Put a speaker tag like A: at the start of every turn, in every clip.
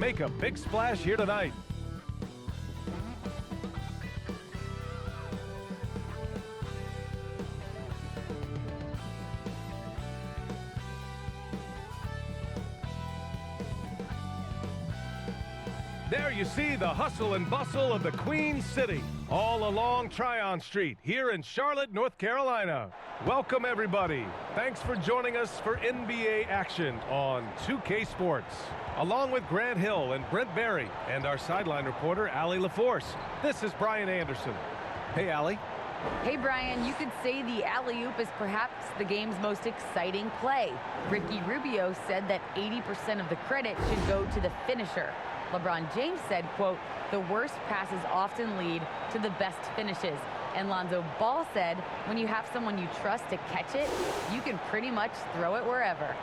A: make a big splash here tonight. There you see the hustle and bustle of the Queen City, all along Tryon Street, here in Charlotte, North Carolina. Welcome, everybody. Thanks for joining us for NBA action on 2K Sports. Along with Grant Hill and Brent Berry and our sideline reporter, Allie LaForce, this is Brian Anderson. Hey, Allie.
B: Hey, Brian, you could say the alley-oop is perhaps the game's most exciting play. Ricky Rubio said that 80% of the credit should go to the finisher. LeBron James said, quote, the worst passes often lead to the best finishes. And Lonzo Ball said, when you have someone you trust to catch it, you can pretty much throw it wherever.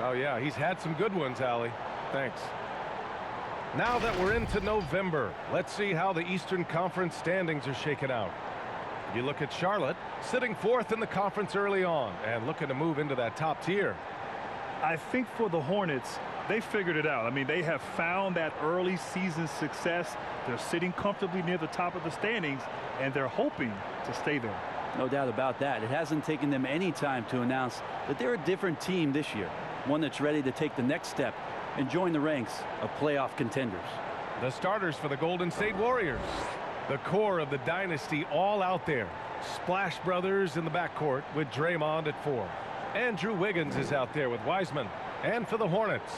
A: Oh, yeah, he's had some good ones, Allie. Thanks. Now that we're into November, let's see how the Eastern Conference standings are shaken out. You look at Charlotte, sitting fourth in the conference early on and looking to move into that top tier.
C: I think for the Hornets, they figured it out. I mean, they have found that early season success. They're sitting comfortably near the top of the standings, and they're hoping to stay there.
D: No doubt about that. It hasn't taken them any time to announce that they're a different team this year, one that's ready to take the next step and join the ranks of playoff contenders.
A: The starters for the Golden State Warriors. The core of the dynasty all out there. Splash Brothers in the backcourt with Draymond at 4. Andrew Wiggins is out there with Wiseman. And for the Hornets,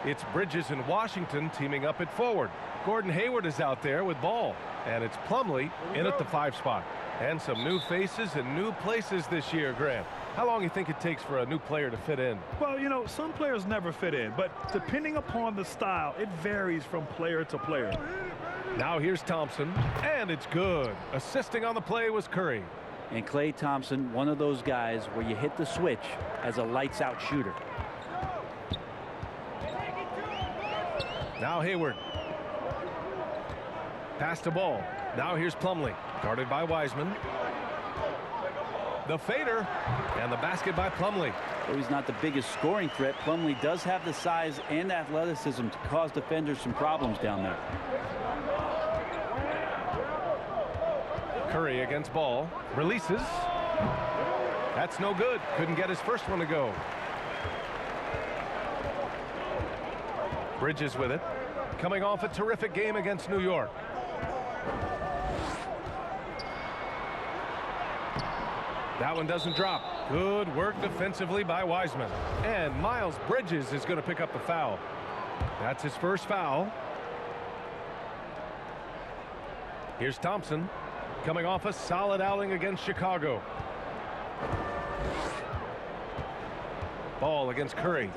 A: it's Bridges and Washington teaming up at forward. Gordon Hayward is out there with Ball. And it's Plumlee in at the 5 spot. And some new faces and new places this year, Grant. How long do you think it takes for a new player to fit in?
C: Well, you know, some players never fit in, but depending upon the style, it varies from player to player.
A: Now here's Thompson, and it's good. Assisting on the play was Curry.
D: And Klay Thompson, one of those guys where you hit the switch as a lights-out shooter.
A: Now Hayward. Pass to Ball. Now here's Plumlee, guarded by Wiseman. The fader, and the basket by Plumlee.
D: Though he's not the biggest scoring threat, Plumlee does have the size and athleticism to cause defenders some problems down there.
A: Curry against Ball. Releases. That's no good. Couldn't get his first one to go. Bridges with it. Coming off a terrific game against New York. That one doesn't drop. Good work defensively by Wiseman. And Miles Bridges is going to pick up the foul. That's his first foul. Here's Thompson, coming off a solid outing against Chicago. Ball against Curry.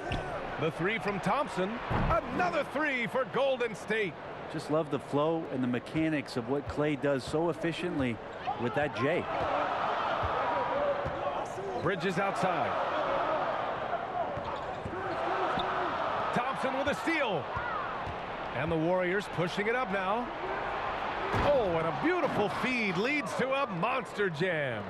A: The 3 from Thompson. Another 3 for Golden State.
D: Just love the flow and the mechanics of what Klay does so efficiently with that J.
A: Bridges outside. Thompson with a steal. And the Warriors pushing it up now. Oh, and a beautiful feed leads to a monster jam.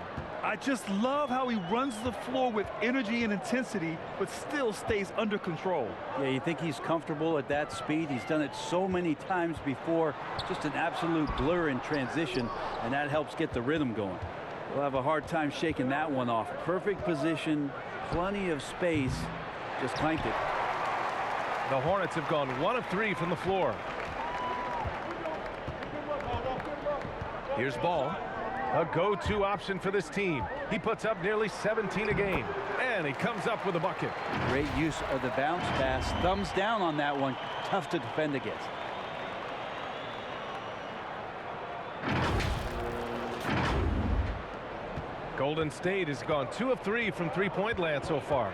C: I just love how he runs the floor with energy and intensity, but still stays under control.
D: Yeah, you think he's comfortable at that speed. He's done it so many times before. Just an absolute blur in transition, and that helps get the rhythm going. We'll have a hard time shaking that one off. Perfect position, plenty of space, just clanked it.
A: The Hornets have gone 1 of 3 from the floor. Here's Ball, a go-to option for this team. He puts up nearly 17 a game, and he comes up with a bucket.
D: Great use of the bounce pass. Thumbs down on that one. Tough to defend against.
A: Golden State has gone 2 of 3 from three-point land so far.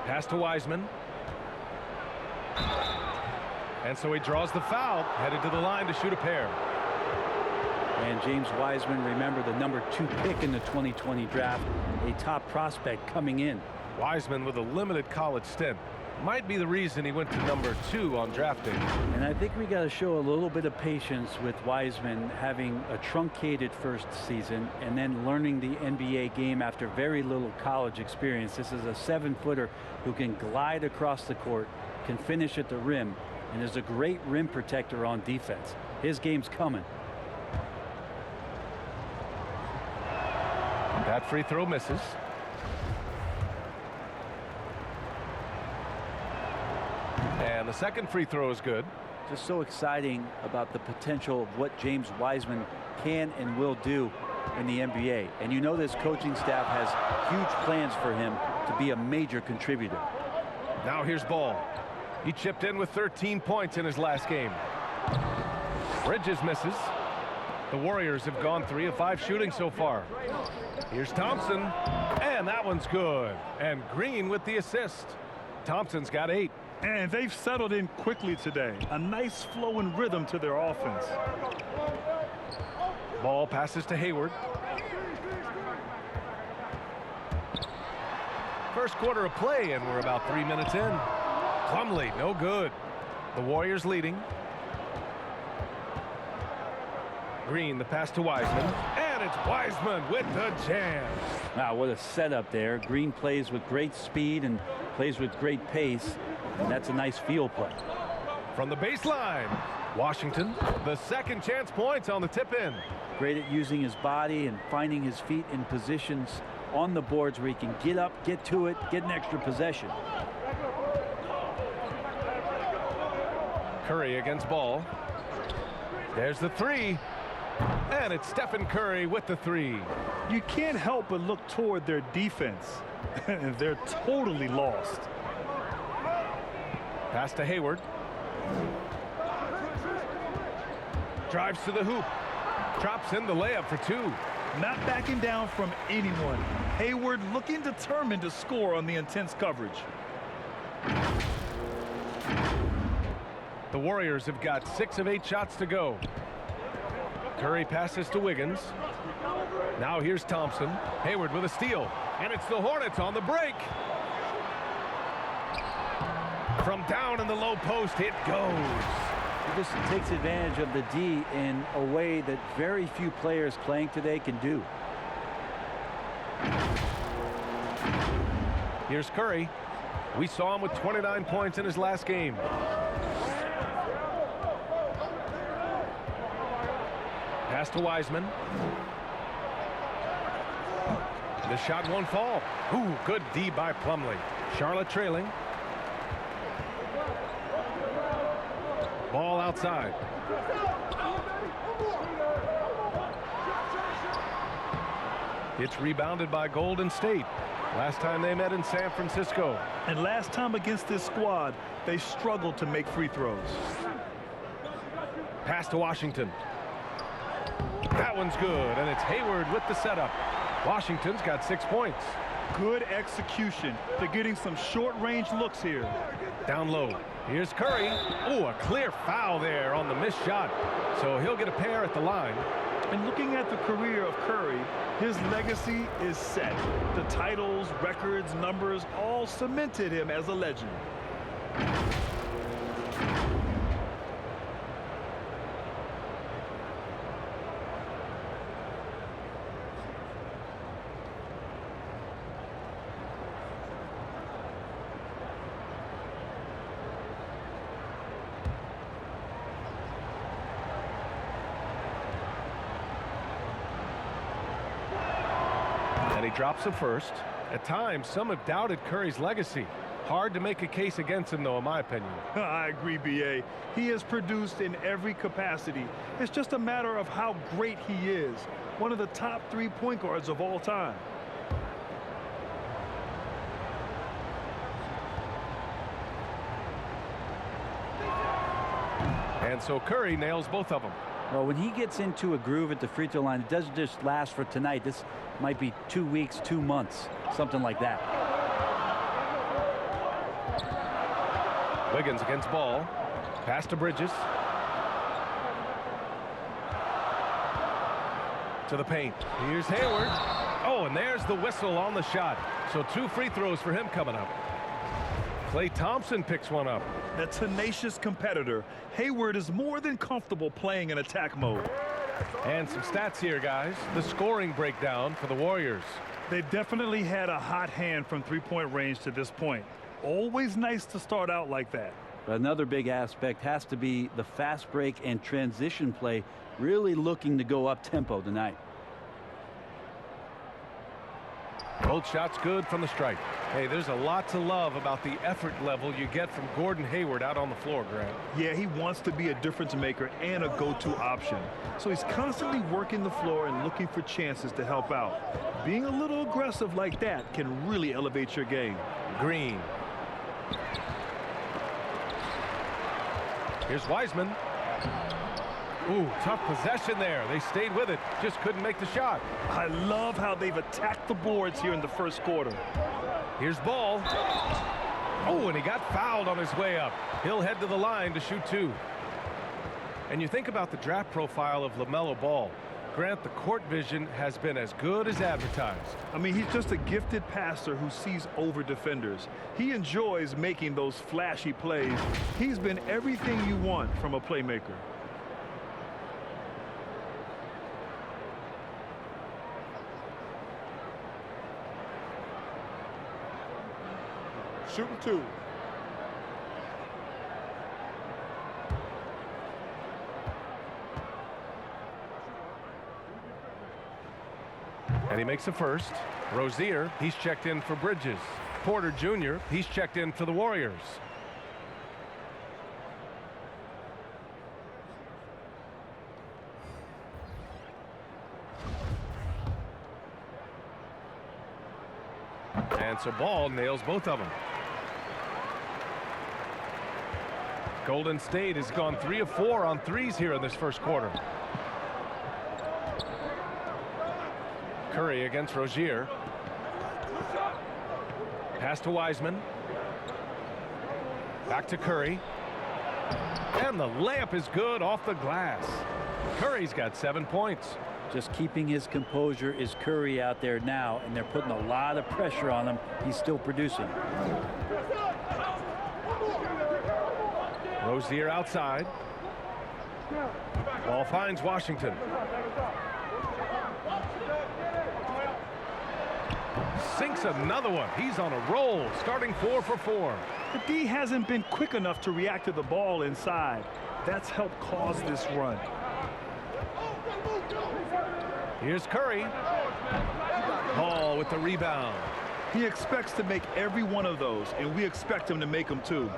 A: Pass to Wiseman. And so he draws the foul, headed to the line to shoot a pair.
D: And James Wiseman, remember, the number 2 pick in the 2020 draft, a top prospect coming in.
A: Wiseman with a limited college stint. Might be the reason he went to number 2 on draft day.
D: And I think we got to show a little bit of patience with Wiseman having a truncated first season and then learning the NBA game after very little college experience. This is a 7-footer who can glide across the court can finish at the rim and is a great rim protector on defense. His game's coming.
A: That free throw misses. And the second free throw is good.
D: Just so exciting about the potential of what James Wiseman can and will do in the NBA. And you know this coaching staff has huge plans for him to be a major contributor.
A: Now here's Ball. He chipped in with 13 points in his last game. Bridges misses. The Warriors have gone 3 of 5 shooting so far. Here's Thompson, and that one's good. And Green with the assist. Thompson's got 8.
C: And they've settled in quickly today. A nice flow and rhythm to their offense.
A: Ball passes to Hayward. First quarter of play, and we're about 3 minutes in. Plumlee, no good. The Warriors leading. Green, the pass to Wiseman. And it's Wiseman with the jam.
D: Wow, what a setup there. Green plays with great speed and plays with great pace. And that's a nice field play.
A: From the baseline, Washington, the second chance points on the tip in.
D: Great at using his body and finding his feet in positions on the boards where he can get up, get to it, get an extra possession.
A: Curry against Ball. There's the 3. And it's Stephen Curry with the 3.
C: You can't help but look toward their defense. They're totally lost.
A: Pass to Hayward. Drives to the hoop. Drops in the layup for 2.
C: Not backing down from anyone. Hayward looking determined to score on the intense coverage.
A: The Warriors have got 6 of 8 shots to go. Curry passes to Wiggins. Now here's Thompson. Hayward with a steal. And it's the Hornets on the break. From down in the low post, it goes.
D: He just takes advantage of the D in a way that very few players playing today can do.
A: Here's Curry. We saw him with 29 points in his last game. Pass to Wiseman. The shot won't fall. Ooh, good D by Plumlee. Charlotte trailing. Ball outside. It's rebounded by Golden State. Last time they met in San Francisco.
C: And last time against this squad, they struggled to make free throws.
A: Pass to Washington. That one's good, and it's Hayward with the setup. Washington's got 6 points.
C: Good execution. They're getting some short-range looks here.
A: Down low. Here's Curry. Oh, a clear foul there on the missed shot. So he'll get a pair at the line.
C: And looking at the career of Curry, his legacy is set. The titles, records, numbers all cemented him as a legend.
A: And he drops the first. At times, some have doubted Curry's legacy. Hard to make a case against him, though, in my opinion.
C: I agree, B.A. He has produced in every capacity. It's just a matter of how great he is. One of the top 3 point guards of all time.
A: And so Curry nails both of them.
D: Well, when he gets into a groove at the free throw line, it doesn't just last for tonight. This might be 2 weeks, 2 months, something like that.
A: Wiggins against Ball. Pass to Bridges. To the paint. Here's Hayward. Oh, and there's the whistle on the shot. So 2 free throws for him coming up. Klay Thompson picks one up.
C: A tenacious competitor, Hayward is more than comfortable playing in attack mode.
A: And some stats here, guys. The scoring breakdown for the Warriors.
C: They've definitely had a hot hand from 3-point range to this point. Always nice to start out like that.
D: But another big aspect has to be the fast break and transition play, really looking to go up tempo tonight.
A: Both shots good from the strike. Hey, there's a lot to love about the effort level you get from Gordon Hayward out on the floor, Grant.
C: Yeah, he wants to be a difference maker and a go-to option. So he's constantly working the floor and looking for chances to help out. Being a little aggressive like that can really elevate your game.
A: Green. Here's Wiseman. Ooh, tough possession there. They stayed with it. Just couldn't make the shot.
C: I love how they've attacked the boards here in the first quarter.
A: Here's Ball. Oh, and he got fouled on his way up. He'll head to the line to shoot two. And you think about the draft profile of LaMelo Ball. Grant, the court vision has been as good as advertised.
C: I mean, he's just a gifted passer who sees over defenders. He enjoys making those flashy plays. He's been everything you want from a playmaker.
E: Shooting two.
A: And he makes the first. Rozier, he's checked in for Bridges. Porter Jr., he's checked in for the Warriors. And so Ball nails both of them. Golden State has gone 3 of 4 on threes here in this first quarter. Curry against Rozier. Pass to Wiseman. Back to Curry. And the layup is good off the glass. Curry's got 7 points.
D: Just keeping his composure is Curry out there now, and they're putting a lot of pressure on him. He's still producing.
A: Rozier outside. Ball finds Washington. Sinks another one. He's on a roll, starting 4 for 4.
C: The D hasn't been quick enough to react to the ball inside. That's helped cause this run.
A: Here's Curry. Ball with the rebound.
C: He expects to make every one of those, and we expect him to make them too.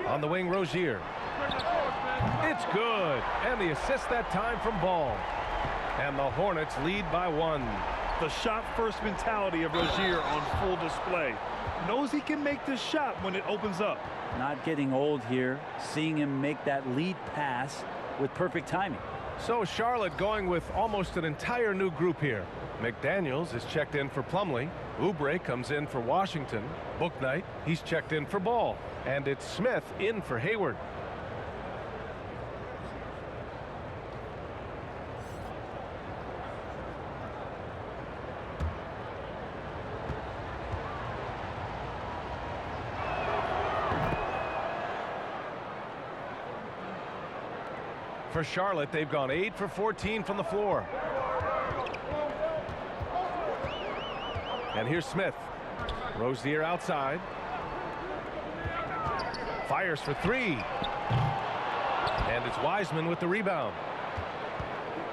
A: On the wing, Rozier. It's good. And the assist that time from Ball. And the Hornets lead by 1.
C: The shot-first mentality of Rozier on full display. Knows he can make this shot when it opens up.
D: Not getting old here. Seeing him make that lead pass with perfect timing.
A: So Charlotte going with almost an entire new group here. McDaniels is checked in for Plumlee. Oubre comes in for Washington. Bouknight, he's checked in for Ball. And it's Smith in for Hayward. For Charlotte, they've gone 8 for 14 from the floor. And here's Smith. Rozier outside. Fires for 3. And it's Wiseman with the rebound.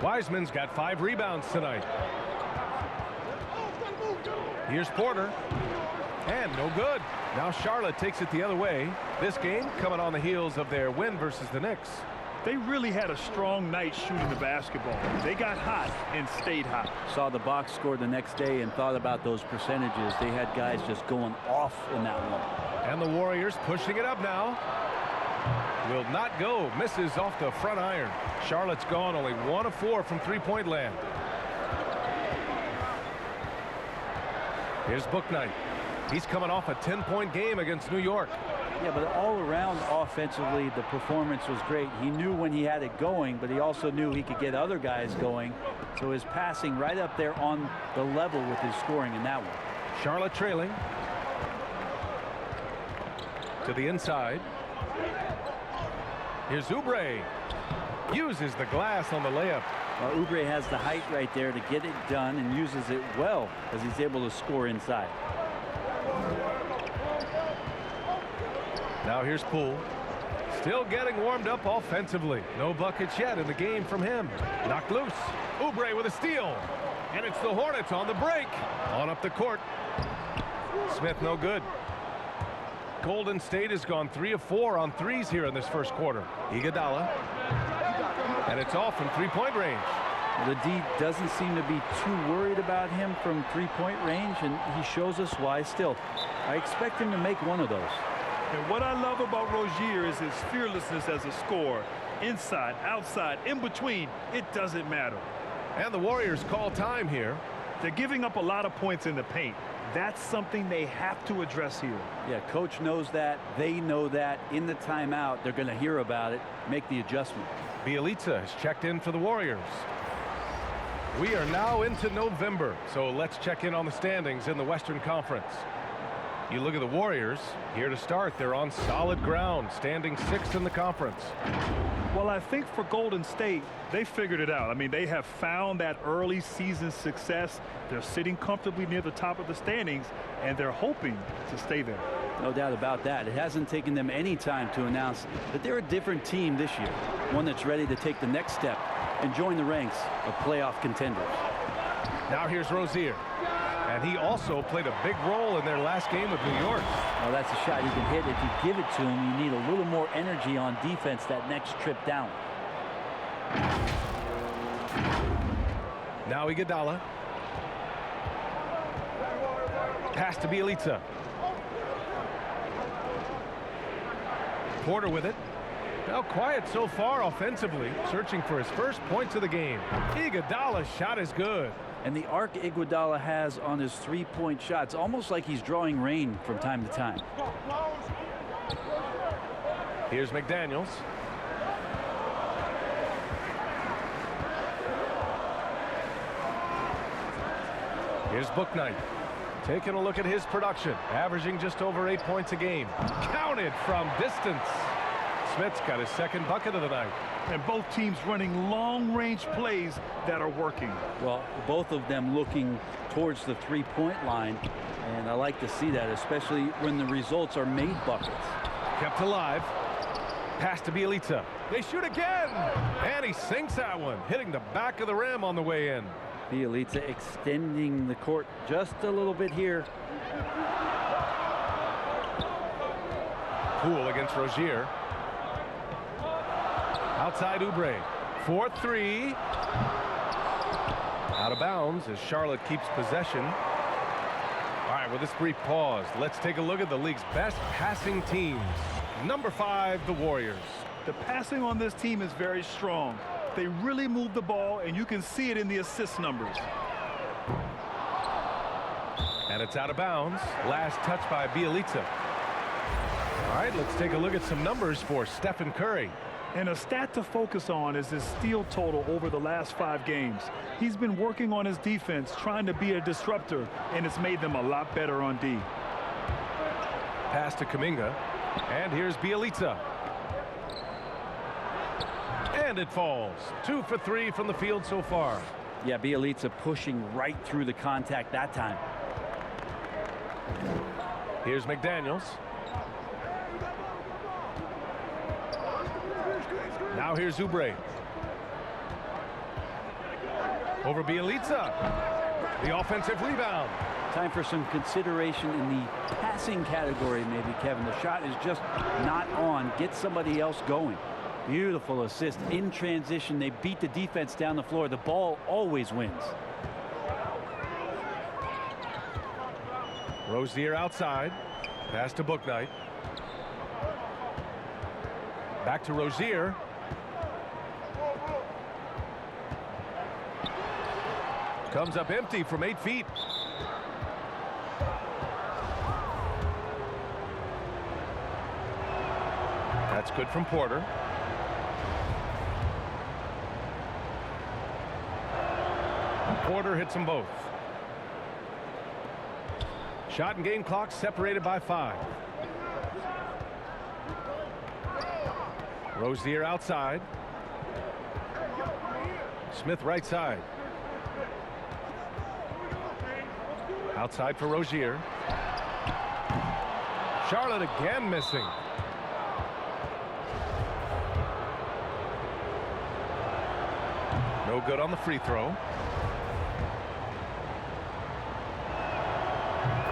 A: Wiseman's got 5 rebounds tonight. Here's Porter. And no good. Now Charlotte takes it the other way. This game coming on the heels of their win versus the Knicks.
C: They really had a strong night shooting the basketball. They got hot and stayed hot.
D: Saw the box score the next day and thought about those percentages. They had guys just going off in that one.
A: And the Warriors pushing it up now. Will not go. Misses off the front iron. Charlotte's gone only 1 of 4 from three-point land. Here's Bouknight. He's coming off a 10-point game against New York.
D: Yeah, but all around offensively, the performance was great. He knew when he had it going, but he also knew he could get other guys going. So his passing right up there on the level with his scoring in that one.
A: Charlotte trailing. To the inside. Here's Oubre. Uses the glass on the layup.
D: Oubre has the height right there to get it done and uses it well as he's able to score inside.
A: Now here's Poole. Still getting warmed up offensively. No buckets yet in the game from him. Knocked loose. Oubre with a steal. And it's the Hornets on the break. On up the court. Smith no good. Golden State has gone 3 of 4 on threes here in this first quarter. Iguodala. And it's off from three-point range.
D: The D doesn't seem to be too worried about him from three-point range, and he shows us why still. I expect him to make one of those.
C: And what I love about Rozier is his fearlessness as a scorer. Inside, outside, in between, it doesn't matter.
A: And the Warriors call time here.
C: They're giving up a lot of points in the paint. That's something they have to address here.
D: Yeah, coach knows that. They know that. In the timeout, they're going to hear about it, make the adjustment.
A: Bielitsa has checked in for the Warriors. We are now into November, so let's check in on the standings in the Western Conference. You look at the Warriors, here to start, they're on solid ground, standing 6th in the conference.
C: Well, I think for Golden State, they figured it out. I mean, they have found that early season success. They're sitting comfortably near the top of the standings, and they're hoping to stay there.
D: No doubt about that. It hasn't taken them any time to announce that they're a different team this year, one that's ready to take the next step and join the ranks of playoff contenders.
A: Now here's Rozier. And he also played a big role in their last game with New York.
D: Well, that's a shot you can hit. If you give it to him, you need a little more energy on defense that next trip down.
A: Now Iguodala. Pass to Bielitsa. Porter with it. Now quiet so far offensively, searching for his first points of the game. Iguodala's shot is good.
D: And the arc Iguodala has on his three-point shots, almost like he's drawing rain from time to time.
A: Here's McDaniels. Here's Bouknight. Taking a look at his production, averaging just over 8 points a game. Counted from distance. Smith's got his second bucket of the night.
C: And both teams running long-range plays that are working.
D: Well, both of them looking towards the three-point line, and I like to see that, especially when the results are made buckets.
A: Kept alive. Pass to Bielitsa. They shoot again, and he sinks that one, hitting the back of the rim on the way in.
D: Bielitsa extending the court just a little bit here.
A: Poole against Rozier. Outside Oubre. 4-3. Out of bounds as Charlotte keeps possession. All right, with this brief pause, let's take a look at the league's best passing teams. Number 5, the Warriors.
C: The passing on this team is very strong. They really move the ball, and you can see it in the assist numbers.
A: And it's out of bounds. Last touch by Bielitsa. All right, let's take a look at some numbers for Stephen Curry.
C: And a stat to focus on is his steal total over the last 5 games. He's been working on his defense, trying to be a disruptor, and it's made them a lot better on D.
A: Pass to Kuminga. And here's Bielitsa. And it falls. 2 for 3 from the field so far.
D: Yeah, Bielitsa pushing right through the contact that time.
A: Here's McDaniels. Now here's Oubre. Over Bielitsa. The offensive rebound.
D: Time for some consideration in the passing category, maybe, Kevin. The shot is just not on. Get somebody else going. Beautiful assist in transition. They beat the defense down the floor. The ball always wins.
A: Rozier outside. Pass to Bouknight. Back to Rozier. Comes up empty from 8 feet. That's good from Porter. Porter hits them both. Shot and game clock separated by 5. Rozier outside. Smith right side. Outside for Rozier. Charlotte again missing. No good on the free throw.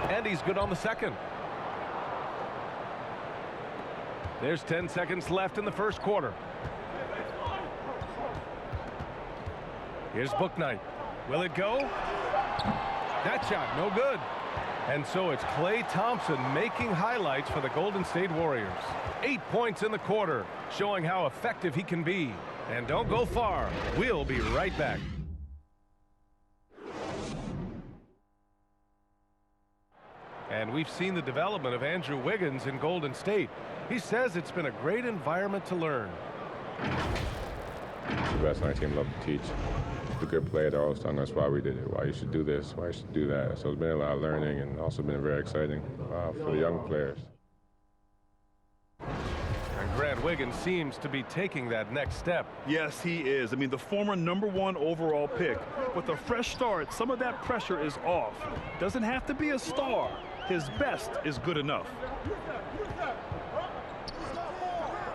A: And he's good on the second. There's 10 seconds left in the first quarter. Here's Bouknight. Will it go? That shot, no good. And so it's Klay Thompson making highlights for the Golden State Warriors. 8 points in the quarter, showing how effective he can be. And don't go far. We'll be right back. And we've seen the development of Andrew Wiggins in Golden State. He says it's been a great environment to learn.
E: The best on our team love to teach. The good player, they're always telling us why we did it, why you should do this, why you should do that. So it's been a lot of learning and also been very exciting for the young players.
A: And Grant Wiggins seems to be taking that next step.
C: Yes, he is. I mean, the former #1 overall pick. With a fresh start, some of that pressure is off. Doesn't have to be a star. His best is good enough.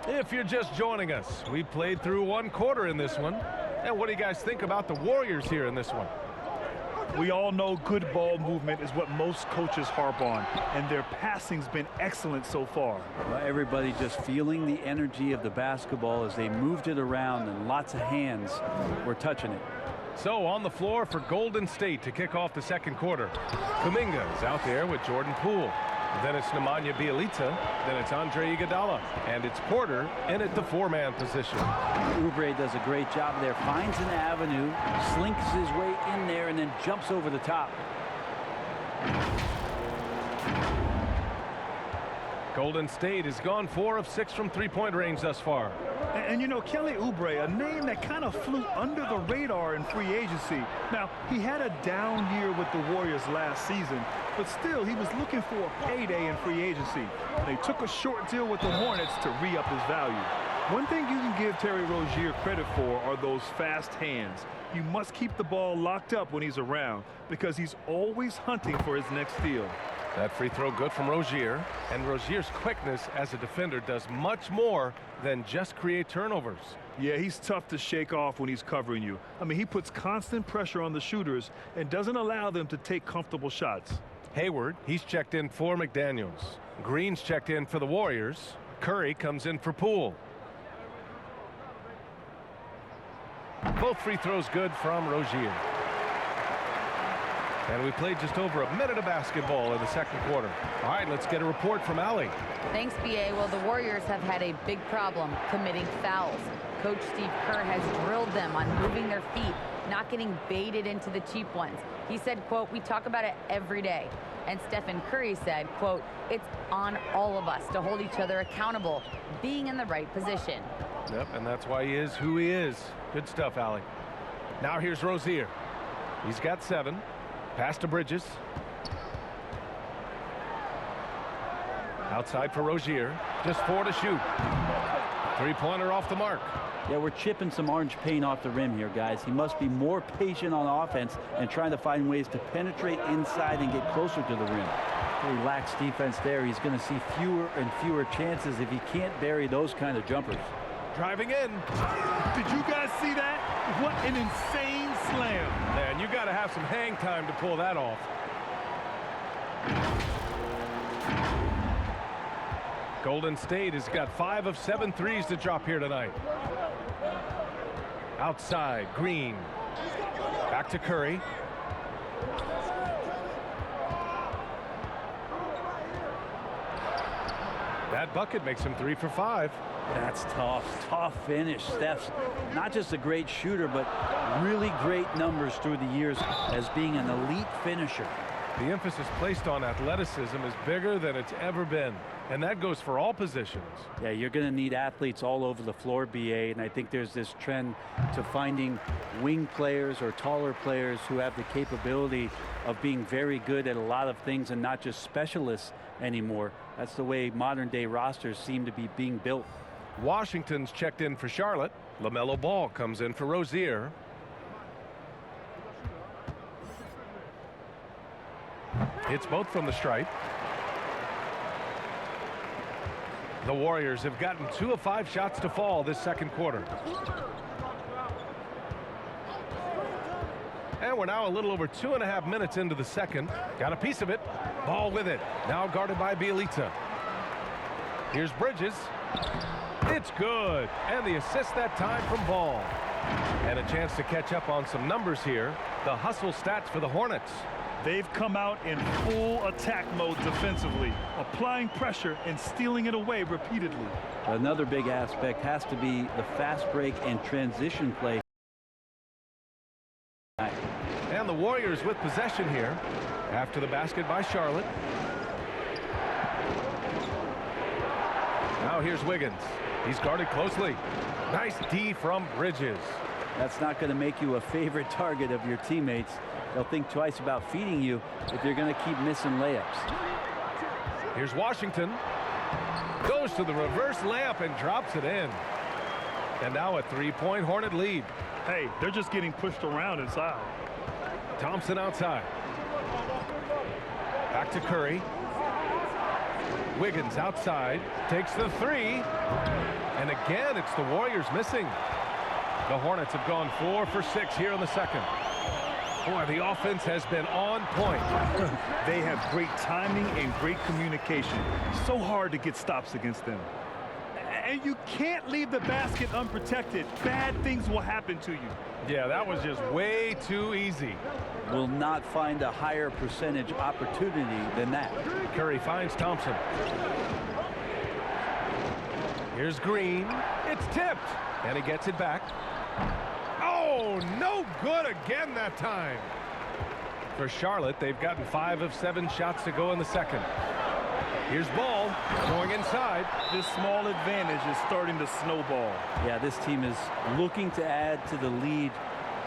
A: If you're just joining us, we played through one quarter in this one. And what do you guys think about the Warriors here in this one?
C: We all know good ball movement is what most coaches harp on, and their passing's been excellent so far.
D: Well, everybody just feeling the energy of the basketball as they moved it around, and lots of hands were touching it.
A: So on the floor for Golden State to kick off the second quarter. Kuminga is out there with Jordan Poole. Then it's Nemanja Bjelica. Then it's Andre Iguodala. And it's Porter in at the 4-man position.
D: Oubre does a great job there. Finds an avenue, slinks his way in there, and then jumps over the top.
A: Golden State has gone 4 of 6 from three-point range thus far.
C: And you know, Kelly Oubre, a name that kind of flew under the radar in free agency. Now, he had a down year with the Warriors last season, but still, he was looking for a payday in free agency. They took a short deal with the Hornets to re-up his value. One thing you can give Terry Rozier credit for are those fast hands. You must keep the ball locked up when he's around because he's always hunting for his next steal.
A: That free throw good from Rozier. And Rozier's quickness as a defender does much more than just create turnovers.
C: Yeah, he's tough to shake off when he's covering you. I mean, he puts constant pressure on the shooters and doesn't allow them to take comfortable shots.
A: Hayward, he's checked in for McDaniels. Green's checked in for the Warriors. Curry comes in for Poole. Both free throws good from Rozier. And we played just over a minute of basketball in the second quarter. All right, let's get a report from Allie.
B: Thanks, BA. Well, the Warriors have had a big problem committing fouls. Coach Steve Kerr has drilled them on moving their feet, not getting baited into the cheap ones. He said, quote, "We talk about it every day." And Stephen Curry said, quote, "It's on all of us to hold each other accountable, being in the right position."
A: Yep, and that's why he is who he is. Good stuff, Allie. Now here's Rozier. He's got 7. Pass to Bridges. Outside for Rozier. Just 4 to shoot. Three-pointer off the mark.
D: Yeah, we're chipping some orange paint off the rim here, guys. He must be more patient on offense and trying to find ways to penetrate inside and get closer to the rim. He lacks defense there. He's going to see fewer and fewer chances if he can't bury those kind of jumpers.
A: Driving in.
C: Did you guys see that? What an insane slam.
A: Man, you got to have some hang time to pull that off. Golden State has got 5 of 7 threes to drop here tonight. Outside, Green. Back to Curry. That bucket makes him 3 for 5.
D: That's tough. Tough finish. Steph's not just a great shooter, but really great numbers through the years as being an elite finisher.
A: The emphasis placed on athleticism is bigger than it's ever been, and that goes for all positions.
D: Yeah, you're going to need athletes all over the floor, BA, and I think there's this trend to finding wing players or taller players who have the capability of being very good at a lot of things and not just specialists anymore. That's the way modern-day rosters seem to be being built.
A: Washington's checked in for Charlotte. LaMelo Ball comes in for Rozier. Hits both from the stripe. The Warriors have gotten 2 of 5 shots to fall this second quarter. And we're now a little over 2.5 minutes into the second. Got a piece of it. Ball with it. Now guarded by Bielitsa. Here's Bridges. It's good. And the assist that time from Ball. And a chance to catch up on some numbers here. The hustle stats for the Hornets.
C: They've come out in full attack mode defensively, applying pressure and stealing it away repeatedly.
D: Another big aspect has to be the fast break and transition play.
A: And the Warriors with possession here after the basket by Charlotte. Now here's Wiggins. He's guarded closely. Nice D from Bridges.
D: That's not going to make you a favorite target of your teammates. They'll think twice about feeding you if you're going to keep missing layups.
A: Here's Washington. Goes to the reverse layup and drops it in. And now a three-point Hornet lead.
C: Hey, they're just getting pushed around inside.
A: Thompson outside. Back to Curry. Wiggins outside. Takes the three. And again, it's the Warriors missing. The Hornets have gone 4 for 6 here in the second. Boy, the offense has been on point.
C: They have great timing and great communication. So hard to get stops against them. And you can't leave the basket unprotected. Bad things will happen to you.
A: Yeah, that was just way too easy.
D: Will not find a higher percentage opportunity than that.
A: Curry finds Thompson. Here's Green. It's tipped. And he gets it back. Oh, no good again that time. For Charlotte, they've gotten 5 of 7 shots to go in the second. Here's Ball going inside.
C: This small advantage is starting to snowball.
D: Yeah, this team is looking to add to the lead,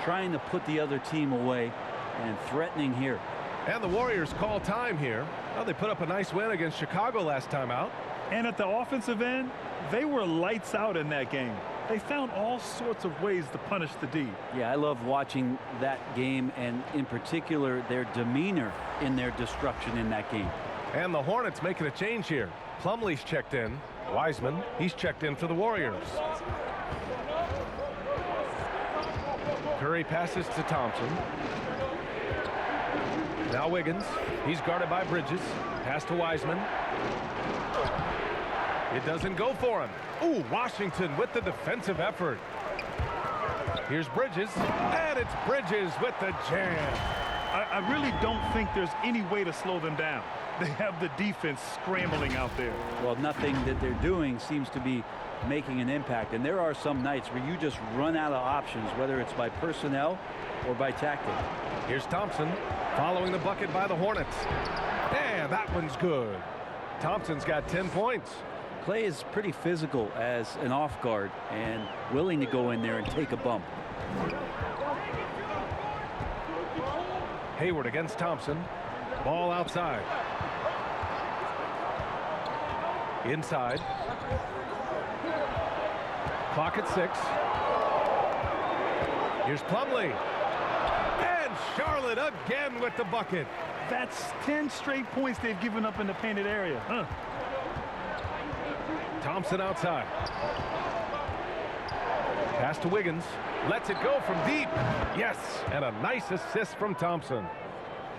D: trying to put the other team away, and threatening here.
A: And the Warriors call time here. Well, they put up a nice win against Chicago last time out.
C: And at the offensive end, they were lights out in that game. They found all sorts of ways to punish the D.
D: Yeah, I love watching that game, and in particular their demeanor in their destruction in that game.
A: And the Hornets making a change here. Plumlee's checked in. Wiseman, he's checked in for the Warriors. Curry passes to Thompson. Now Wiggins. He's guarded by Bridges. Pass to Wiseman. It doesn't go for him. Ooh, Washington with the defensive effort. Here's Bridges. And it's Bridges with the jam.
C: I really don't think there's any way to slow them down. They have the defense scrambling out there.
D: Well, nothing that they're doing seems to be making an impact. And there are some nights where you just run out of options, whether it's by personnel or by tactic.
A: Here's Thompson following the bucket by the Hornets. And that one's good. Thompson's got 10 points.
D: Clay is pretty physical as an off guard and willing to go in there and take a bump.
A: Hayward against Thompson. Ball outside. Inside. Clock at 6. Here's Plumlee. And Charlotte again with the bucket.
C: That's 10 straight points they've given up in the painted area.
A: Thompson outside. Pass to Wiggins. Lets it go from deep. Yes, and a nice assist from Thompson.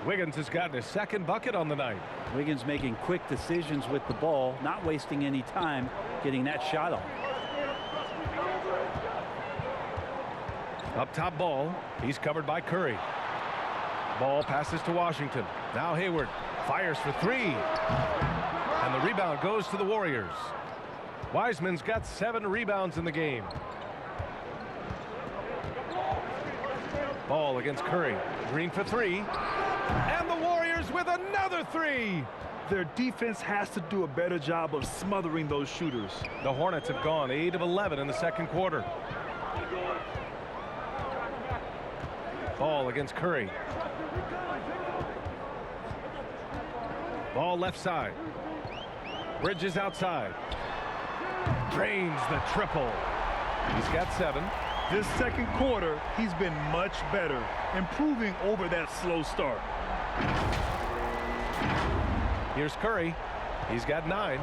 A: Wiggins has gotten his second bucket on the night.
D: Wiggins making quick decisions with the ball, not wasting any time getting that shot off.
A: Up top Ball. He's covered by Curry. Ball passes to Washington. Now Hayward fires for 3. And the rebound goes to the Warriors. Wiseman's got 7 rebounds in the game. Ball against Curry. Green for 3. And the Warriors with another 3.
C: Their defense has to do a better job of smothering those shooters.
A: The Hornets have gone 8 of 11 in the second quarter. Ball against Curry. Ball left side. Bridges outside. Drains the triple. He's got 7.
C: This second quarter, he's been much better, improving over that slow start.
A: Here's Curry. He's got 9.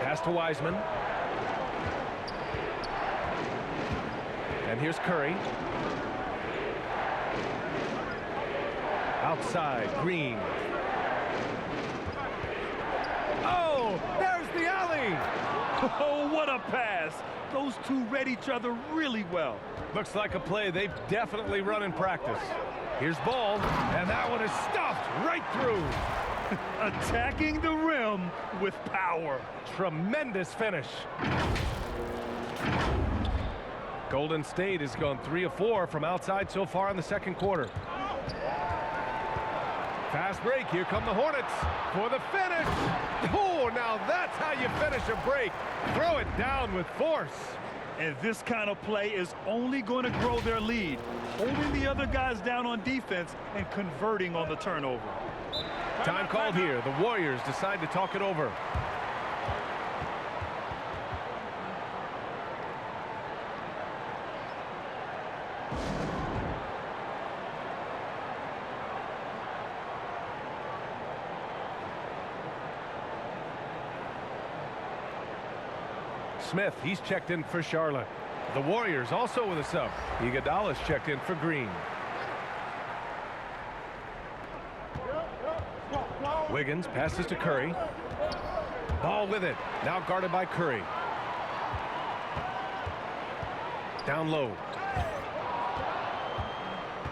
A: Pass to Wiseman. And And here's Curry. Outside, Green. Oh, there's the alley.
C: Oh, what a pass. Those two read each other really well.
A: Looks like a play they've definitely run in practice. Here's Ball, and that one is stuffed right through.
C: Attacking the rim with power.
A: Tremendous finish. Golden State has gone 3 of 4 from outside so far in the second quarter. Fast break. Here come the Hornets for the finish. Oh, now that's how you finish a break. Throw it down with force.
C: And this kind of play is only going to grow their lead, holding the other guys down on defense and converting on the turnover.
A: Time called here. The Warriors decide to talk it over. Smith, he's checked in for Charlotte. The Warriors also with a sub. Iguodala's checked in for Green. Wiggins passes to Curry. Ball with it. Now guarded by Curry. Down low.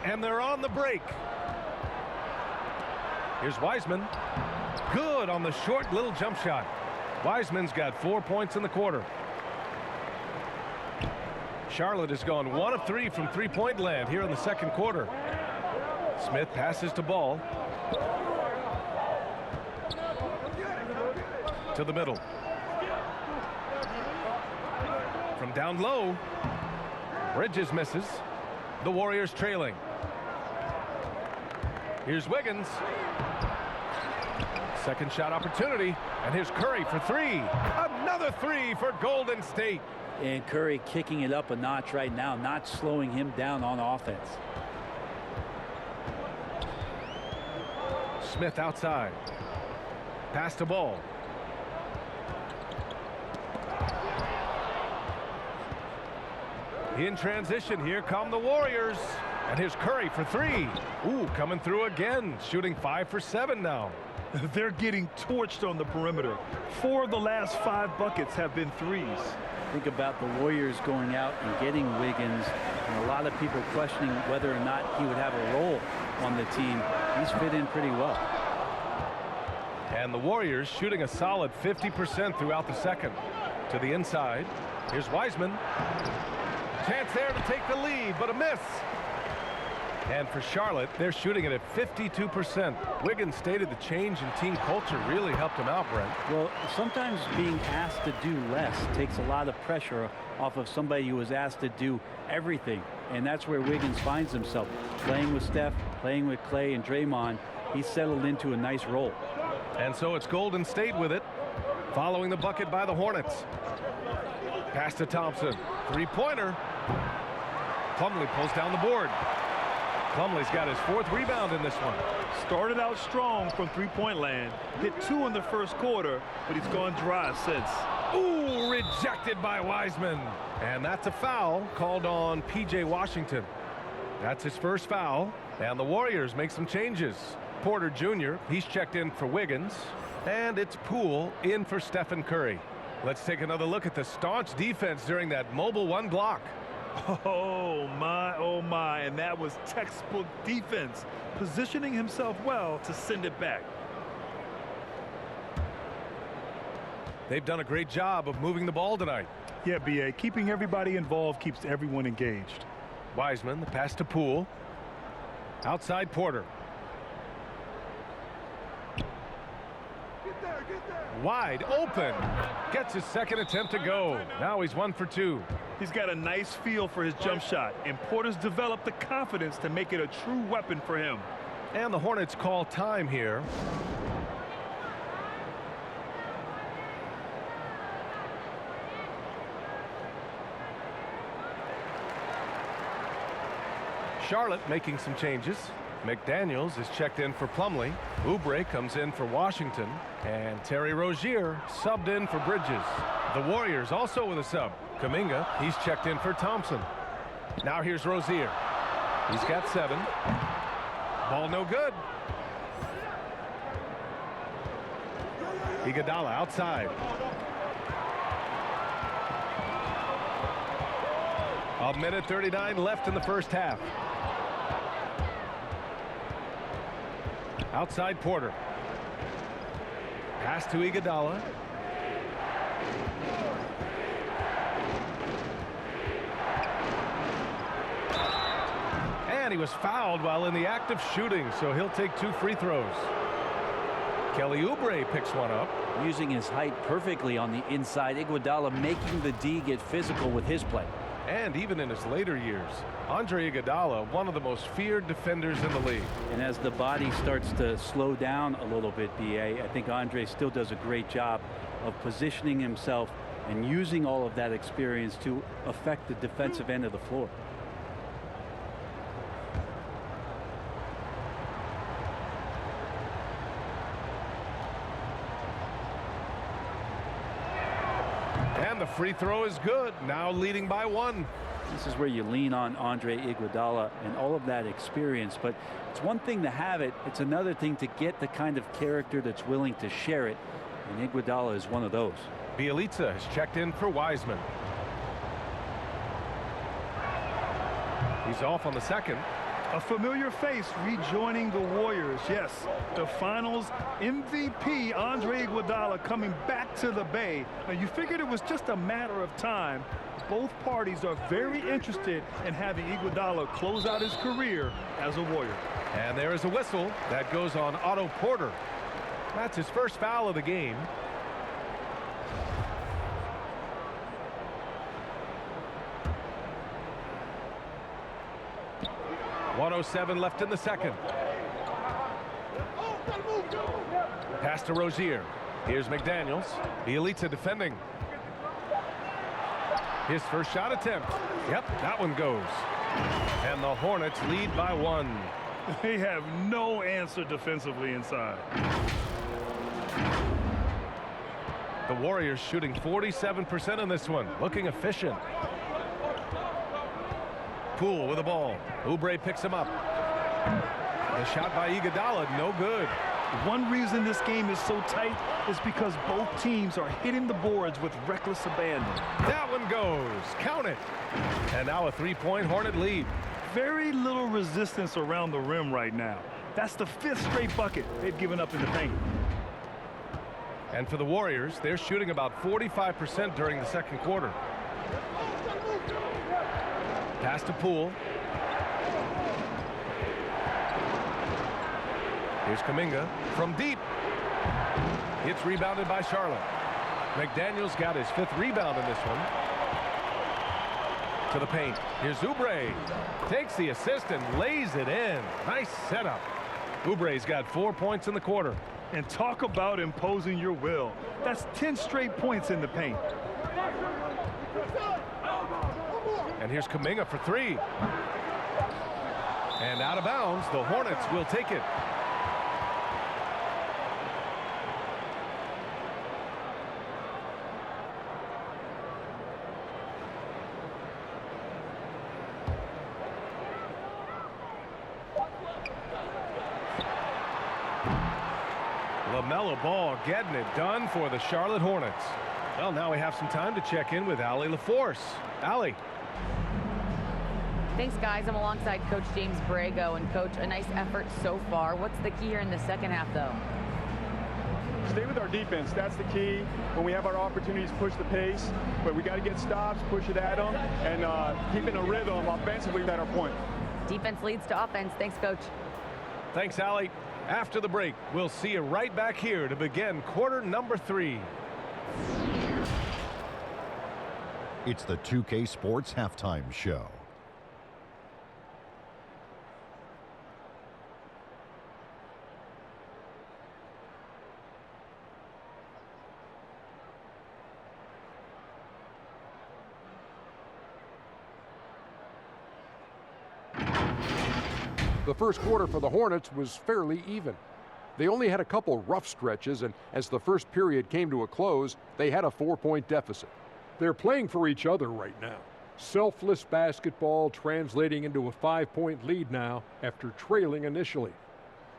A: And they're on the break. Here's Wiseman. Good on the short little jump shot. Wiseman's got 4 points in the quarter. Charlotte has gone 1 of 3 from three-point land here in the second quarter. Smith passes to Ball. To the middle. From down low. Bridges misses. The Warriors trailing. Here's Wiggins. Second shot opportunity. And here's Curry for 3. Another 3 for Golden State.
D: And Curry kicking it up a notch right now, not slowing him down on offense.
A: Smith outside. Pass to Ball. In transition, here come the Warriors. And here's Curry for 3. Ooh, coming through again, shooting 5 for 7 now.
C: They're getting torched on the perimeter. 4 of the last 5 buckets have been threes.
D: Think about the Warriors going out and getting Wiggins, and a lot of people questioning whether or not he would have a role on the team. He's fit in pretty well.
A: And the Warriors shooting a solid 50% throughout the second. To the inside. Here's Wiseman. Chance there to take the lead, but a miss. And for Charlotte, they're shooting it at 52%. Wiggins stated the change in team culture really helped him out, Brent.
D: Well, sometimes being asked to do less takes a lot of pressure off of somebody who was asked to do everything. And that's where Wiggins finds himself. Playing with Steph, playing with Clay and Draymond, he's settled into a nice role.
A: And so it's Golden State with it, following the bucket by the Hornets. Pass to Thompson. Three-pointer. Plumlee pulls down the board. Plumlee's got his 4th rebound in this one.
C: Started out strong from three-point land. Hit 2 in the first quarter, but he's gone dry since.
A: Ooh, rejected by Wiseman. And that's a foul called on P.J. Washington. That's his first foul. And the Warriors make some changes. Porter Jr., he's checked in for Wiggins. And it's Poole in for Stephen Curry. Let's take another look at the staunch defense during that mobile 1 block.
C: Oh my, and that was textbook defense, positioning himself well to send it back.
A: They've done a great job of moving the ball tonight.
C: Yeah, B.A., keeping everybody involved keeps everyone engaged.
A: Wiseman, the pass to Poole. Outside Porter. Wide open. Gets his second attempt to go. Now he's 1 for 2.
C: He's got a nice feel for his jump shot, and Porter's developed the confidence to make it a true weapon for him.
A: And the Hornets call time here. Charlotte making some changes. McDaniels is checked in for Plumlee. Oubre comes in for Washington. And Terry Rozier subbed in for Bridges. The Warriors also with a sub. Kuminga, he's checked in for Thompson. Now here's Rozier. He's got 7. Ball no good. Iguodala outside. A minute 39 left in the first half. Outside Porter. Pass to Iguodala. And he was fouled while in the act of shooting, so he'll take 2 free throws. Kelly Oubre picks one up.
D: Using his height perfectly on the inside. Iguodala making the D get physical with his play.
A: And even in his later years, Andre Iguodala, one of the most feared defenders in the league.
D: And as the body starts to slow down a little bit, B.A., I think Andre still does a great job of positioning himself and using all of that experience to affect the defensive end of the floor.
A: And the free throw is good. Now leading by 1.
D: This is where you lean on Andre Iguodala and all of that experience. But it's one thing to have it. It's another thing to get the kind of character that's willing to share it. And Iguodala is one of those.
A: Bielitsa has checked in for Wiseman. He's off on the second.
C: A familiar face rejoining the Warriors. Yes, the finals MVP Andre Iguodala coming back to the Bay. Now, you figured it was just a matter of time. Both parties are very interested in having Iguodala close out his career as a Warrior.
A: And there is a whistle that goes on Otto Porter. That's his first foul of the game. .107 left in the second. Pass to Rozier. Here's McDaniels. Bielitsa defending. His first shot attempt. Yep, that one goes. And the Hornets lead by 1.
C: They have no answer defensively inside.
A: The Warriors shooting 47% in this one. Looking efficient. Poole with the ball. Oubre picks him up. The shot by Iguodala, no good.
C: One reason this game is so tight is because both teams are hitting the boards with reckless abandon.
A: That one goes. Count it. And now a 3-point Hornet lead.
C: Very little resistance around the rim right now. That's the 5th straight bucket they've given up in the paint.
A: And for the Warriors, they're shooting about 45% during the second quarter. Pass to Poole. Here's Kuminga from deep. It's rebounded by Charlotte. McDaniels got his 5th rebound in this one. To the paint. Here's Oubre. Takes the assist and lays it in. Nice setup. Oubre's got 4 points in the quarter.
C: And talk about imposing your will. That's 10 straight points in the paint.
A: And here's Kuminga for 3. And out of bounds, the Hornets will take it. LaMelo Ball getting it done for the Charlotte Hornets. Well, now we have some time to check in with Allie LaForce. Allie.
B: Thanks, guys. I'm alongside Coach James Borrego. And, Coach, a nice effort so far. What's the key here in the second half, though?
F: Stay with our defense. That's the key. When we have our opportunities, push the pace. But we got to get stops, push it at them, and keep in a rhythm offensively at our point.
B: Defense leads to offense. Thanks, Coach.
A: Thanks, Allie. After the break, we'll see you right back here to begin quarter number 3.
G: It's the 2K Sports Halftime Show.
H: The first quarter for the Hornets was fairly even. They only had a couple rough stretches, and as the first period came to a close, they had a 4-point deficit. They're playing for each other right now. Selfless basketball translating into a 5-point lead now after trailing initially.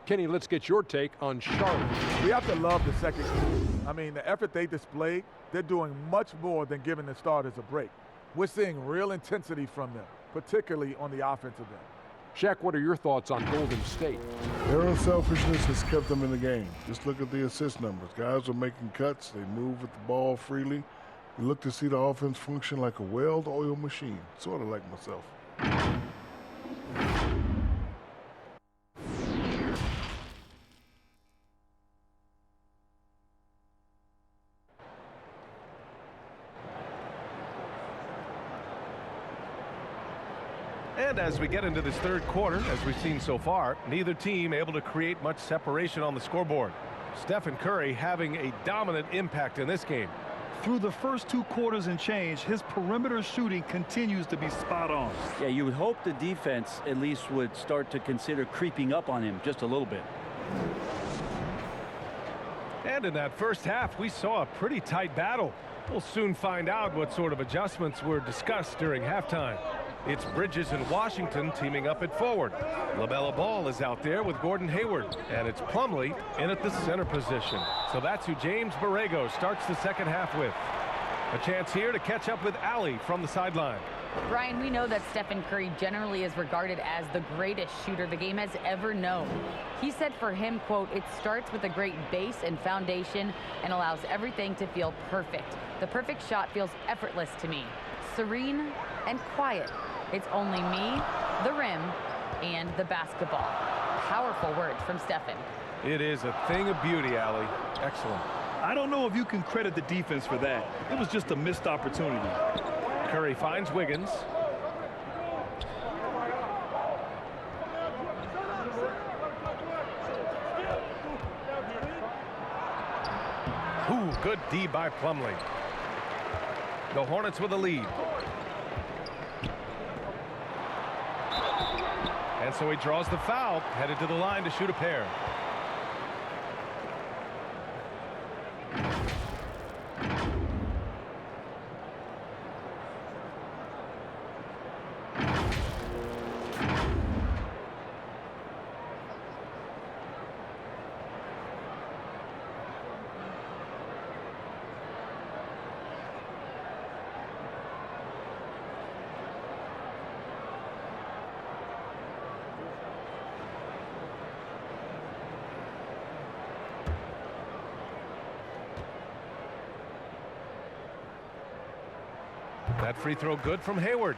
H: Kenny, let's get your take on Charlotte.
I: We have to love the second quarter. I mean, the effort they displayed, they're doing much more than giving the starters a break. We're seeing real intensity from them, particularly on the offensive end.
H: Shaq, what are your thoughts on Golden State?
J: Their unselfishness has kept them in the game. Just look at the assist numbers. Guys are making cuts. They move with the ball freely. We look to see the offense function like a well-oiled machine, sort of like myself.
A: And as we get into this third quarter, as we've seen so far, neither team able to create much separation on the scoreboard. Stephen Curry having a dominant impact in this game.
C: Through the first 2 quarters and change, his perimeter shooting continues to be spot on.
D: Yeah, you would hope the defense at least would start to consider creeping up on him just a little bit.
A: And in that first half, we saw a pretty tight battle. We'll soon find out what sort of adjustments were discussed during halftime. It's Bridges and Washington teaming up at forward. LaMelo Ball is out there with Gordon Hayward, and it's Plumlee in at the center position. So that's who James Borrego starts the second half with. A chance here to catch up with Allie from the sideline.
B: Brian, we know that Stephen Curry generally is regarded as the greatest shooter the game has ever known. He said for him, quote, "It starts with a great base and foundation and allows everything to feel perfect. The perfect shot feels effortless to me. Serene and quiet. It's only me, the rim, and the basketball." Powerful words from Stephen.
A: It is a thing of beauty, Allie. Excellent.
C: I don't know if you can credit the defense for that. It was just a missed opportunity.
A: Curry finds Wiggins. Ooh, good D by Plumlee. The Hornets with a lead. And so he draws the foul, headed to the line to shoot a pair. That free throw good from Hayward.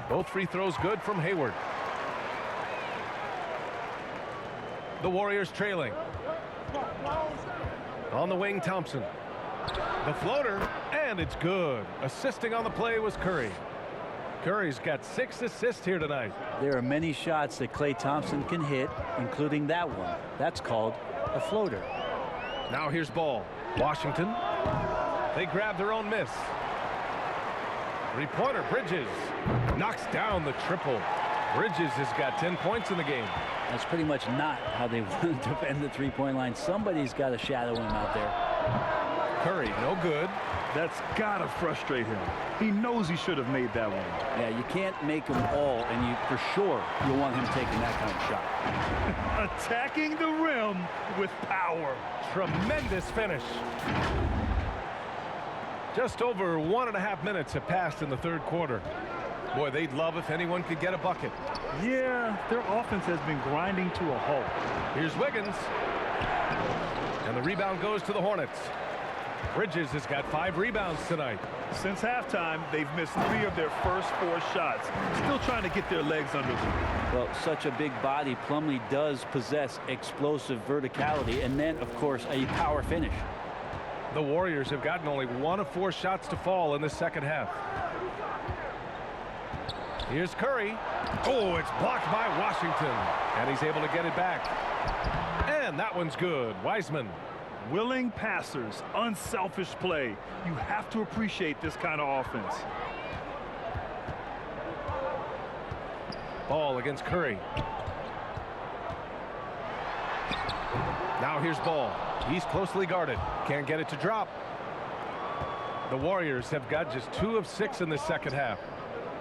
A: Both free throws good from Hayward. The Warriors trailing. On the wing, Thompson. The floater, and it's good. Assisting on the play was Curry. Curry's got 6 assists here tonight.
D: There are many shots that Klay Thompson can hit, including that one. That's called a floater.
A: Now here's Ball. Washington. They grab their own miss. Three-pointer, Bridges. Knocks down the triple. Bridges has got 10 points in the game.
D: That's pretty much not how they want to defend the three-point line. Somebody's got to shadow him out there.
A: Curry, no good.
C: That's gotta frustrate him. He knows he should have made that one.
D: Yeah, you can't make them all, and you for sure you'll want him taking that kind of shot.
C: Attacking the rim with power.
A: Tremendous finish. Just over 1.5 minutes have passed in the third quarter. Boy, they'd love if anyone could get a bucket.
C: Yeah, their offense has been grinding to a halt.
A: Here's Wiggins. And the rebound goes to the Hornets. Bridges has got 5 rebounds tonight.
C: Since halftime, they've missed 3 of their first 4 shots. Still trying to get their legs under them.
D: Well, such a big body, Plumlee does possess explosive verticality, and then, of course, a power finish.
A: The Warriors have gotten only 1 of 4 shots to fall in the second half. Here's Curry. Oh, it's blocked by Washington. And he's able to get it back. And that one's good. Wiseman.
C: Willing passers, unselfish play. You have to appreciate this kind of offense.
A: Ball against Curry. Now here's Ball. He's closely guarded. Can't get it to drop. The Warriors have got just 2 of 6 in the second half.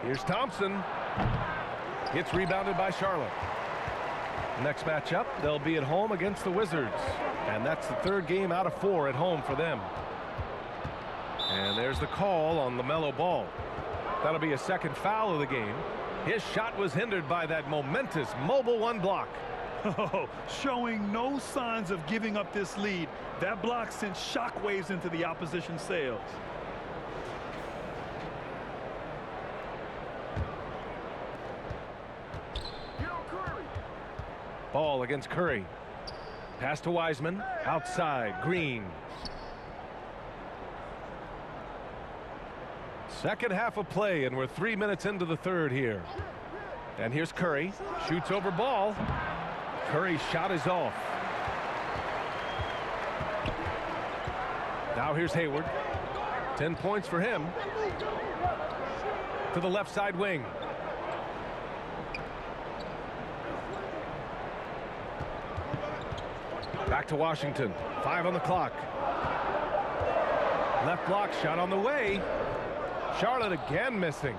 A: Here's Thompson. It's rebounded by Charlotte. Next matchup, they'll be at home against the Wizards. And that's the 3rd game out of 4 at home for them. And there's the call on LaMelo Ball. That'll be a 2nd foul of the game. His shot was hindered by that momentous mobile 1 block.
C: Oh, showing no signs of giving up this lead. That block sent shockwaves into the opposition sails.
A: Ball against Curry. Pass to Wiseman. Outside. Green. Second half of play, and we're 3 minutes into the 3rd here. And here's Curry. Shoots over Ball. Curry's shot is off. Now here's Hayward. 10 points for him. To the left side wing. Back to Washington. 5 on the clock. Left block shot on the way. Charlotte again missing.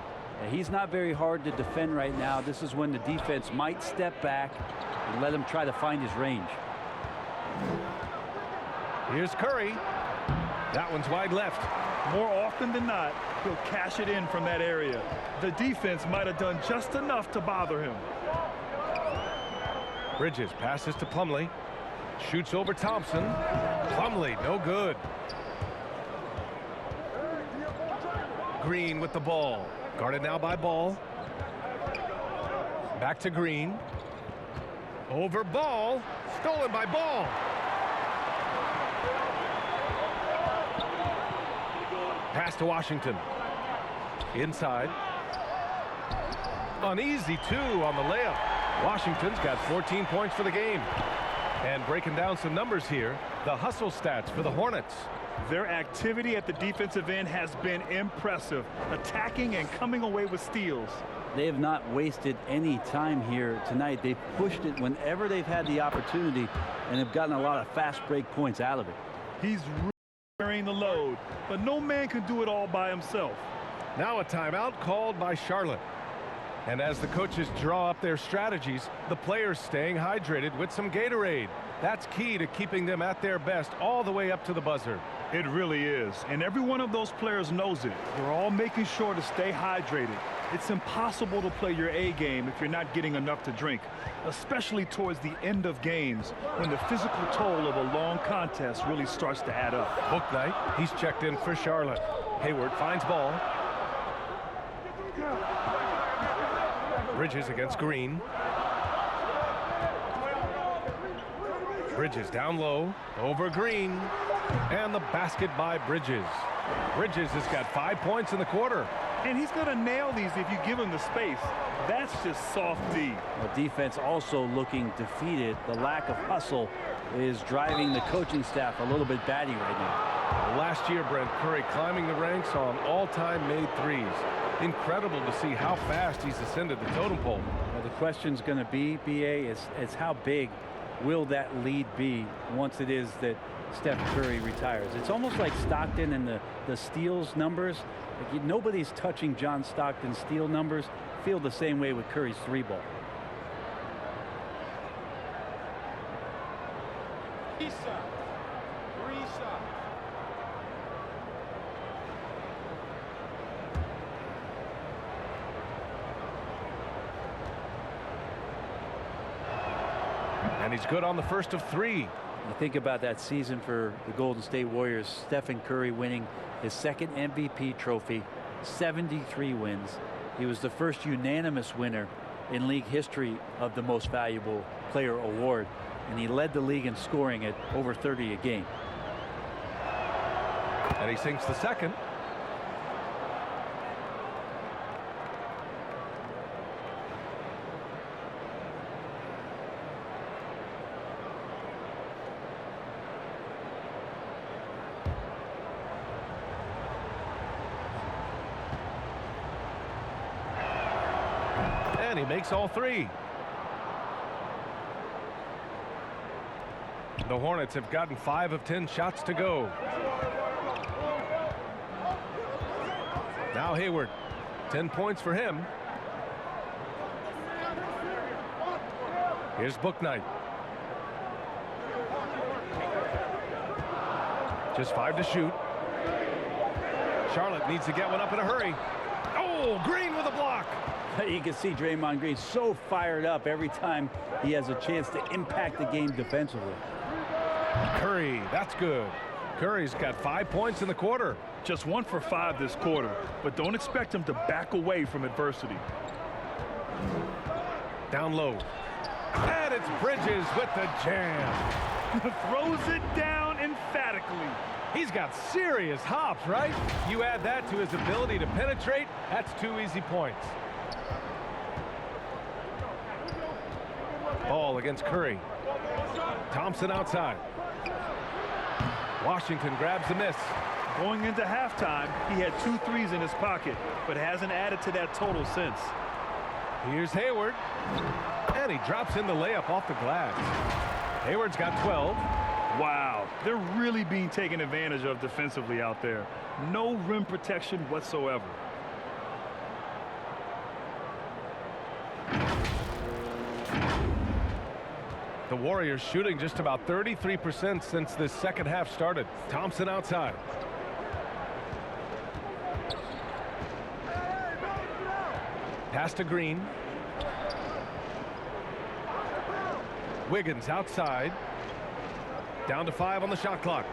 D: He's not very hard to defend right now. This is when the defense might step back and let him try to find his range.
A: Here's Curry. That one's wide left.
C: More often than not, he'll cash it in from that area. The defense might have done just enough to bother him.
A: Bridges passes to Plumlee. Shoots over Thompson. Plumlee, no good. Green with the ball. Guarded now by Ball. Back to Green. Over Ball. Stolen by Ball. Pass to Washington. Inside. Uneasy 2 on the layup. Washington's got 14 points for the game. And breaking down some numbers here, the hustle stats for the Hornets.
C: Their activity at the defensive end has been impressive, attacking and coming away with steals.
D: They have not wasted any time here tonight. They've pushed it whenever they've had the opportunity and have gotten a lot of fast break points out of it.
C: He's carrying the load, but no man can do it all by himself.
A: Now a timeout called by Charlotte. And as the coaches draw up their strategies, the players staying hydrated with some Gatorade. That's key to keeping them at their best all the way up to the buzzer.
C: It really is, and every one of those players knows it. They're all making sure to stay hydrated. It's impossible to play your A game if you're not getting enough to drink, especially towards the end of games when the physical toll of a long contest really starts to add up.
A: Bouknight, he's checked in for Charlotte. Hayward finds Ball. Bridges against Green. Bridges down low, over Green, and the basket by Bridges. Bridges has got 5 points in the quarter.
C: And he's going to nail these if you give him the space. That's just soft D.
D: The defense also looking defeated. The lack of hustle is driving the coaching staff a little bit batty right now.
A: Last year, Brent, Curry climbing the ranks on all-time made threes. Incredible to see how fast he's ascended the totem pole.
D: Well, the question's going to be, BA, is how big will that lead be once it is that Steph Curry retires? It's almost like Stockton and the steals numbers. Like nobody's touching John Stockton's steal numbers. Feel the same way with Curry's 3-ball.
A: And he's good on the first of 3.
D: You think about that season for the Golden State Warriors. Stephen Curry winning his 2nd MVP trophy, 73 wins. He was the first unanimous winner in league history of the Most Valuable Player award, and he led the league in scoring at over 30 a game.
A: And he sinks the second. And he makes all three. The Hornets have gotten 5 of 10 shots to go. Now Hayward. 10 points for him. Here's Bouknight. Just 5 to shoot. Charlotte needs to get one up in a hurry. Oh, Green with a block.
D: You can see Draymond Green so fired up every time he has a chance to impact the game defensively.
A: Curry, that's good. Curry's got 5 points in the quarter.
C: Just 1 for 5 this quarter, but don't expect him to back away from adversity.
A: Down low. And it's Bridges with the jam.
C: Throws it down emphatically.
A: He's got serious hops, right? You add that to his ability to penetrate, that's 2 easy points. Ball against Curry. Thompson outside. Washington grabs the miss.
C: Going into halftime, he had 2 threes in his pocket, but hasn't added to that total since.
A: Here's Hayward. And he drops in the layup off the glass. Hayward's got 12.
C: Wow, they're really being taken advantage of defensively out there. No rim protection whatsoever.
A: The Warriors shooting just about 33% since this second half started. Thompson outside. Pass to Green. Wiggins outside. Down to 5 on the shot clock.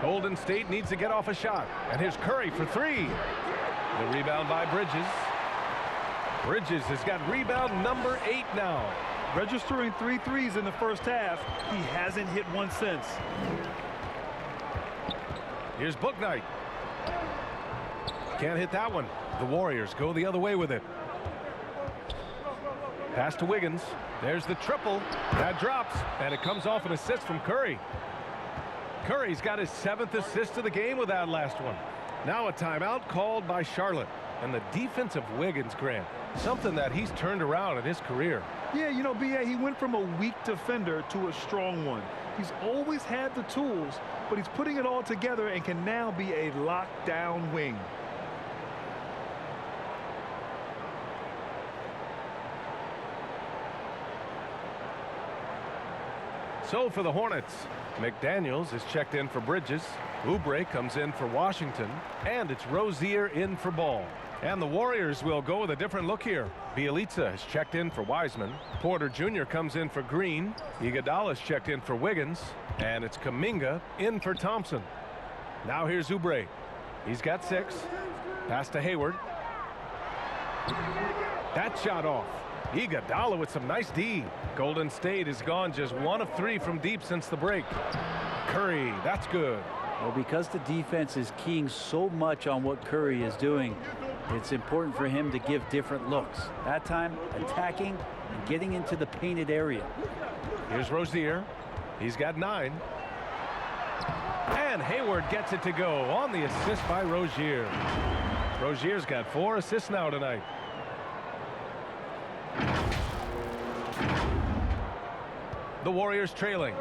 A: Golden State needs to get off a shot. And here's Curry for 3. The rebound by Bridges. Bridges has got rebound number 8 now.
C: Registering 3 threes in the first half, he hasn't hit one since.
A: Here's Bouknight. Can't hit that one. The Warriors go the other way with it. Pass to Wiggins. There's the triple. That drops, and it comes off an assist from Curry. Curry's got his 7th assist of the game with that last one. Now a timeout called by Charlotte. And the defense of Wiggins, Grant, something that he's turned around in his career.
C: Yeah, you know, B.A., he went from a weak defender to a strong one. He's always had the tools, but he's putting it all together and can now be a lockdown wing.
A: So for the Hornets, McDaniels is checked in for Bridges. Oubre comes in for Washington. And it's Rozier in for Ball. And the Warriors will go with a different look here. Bielitsa is checked in for Wiseman. Porter Jr. comes in for Green. Iguodala is checked in for Wiggins. And it's Kuminga in for Thompson. Now here's Oubre. He's got 6. Pass to Hayward. That shot off. Iguodala with some nice D. Golden State has gone just 1 of 3 from deep since the break. Curry, that's good.
D: Well, because the defense is keying so much on what Curry is doing, it's important for him to give different looks. That time, attacking and getting into the painted area.
A: Here's Rozier. He's got 9. And Hayward gets it to go on the assist by Rozier. Rozier's got 4 assists now tonight. The Warriors trailing.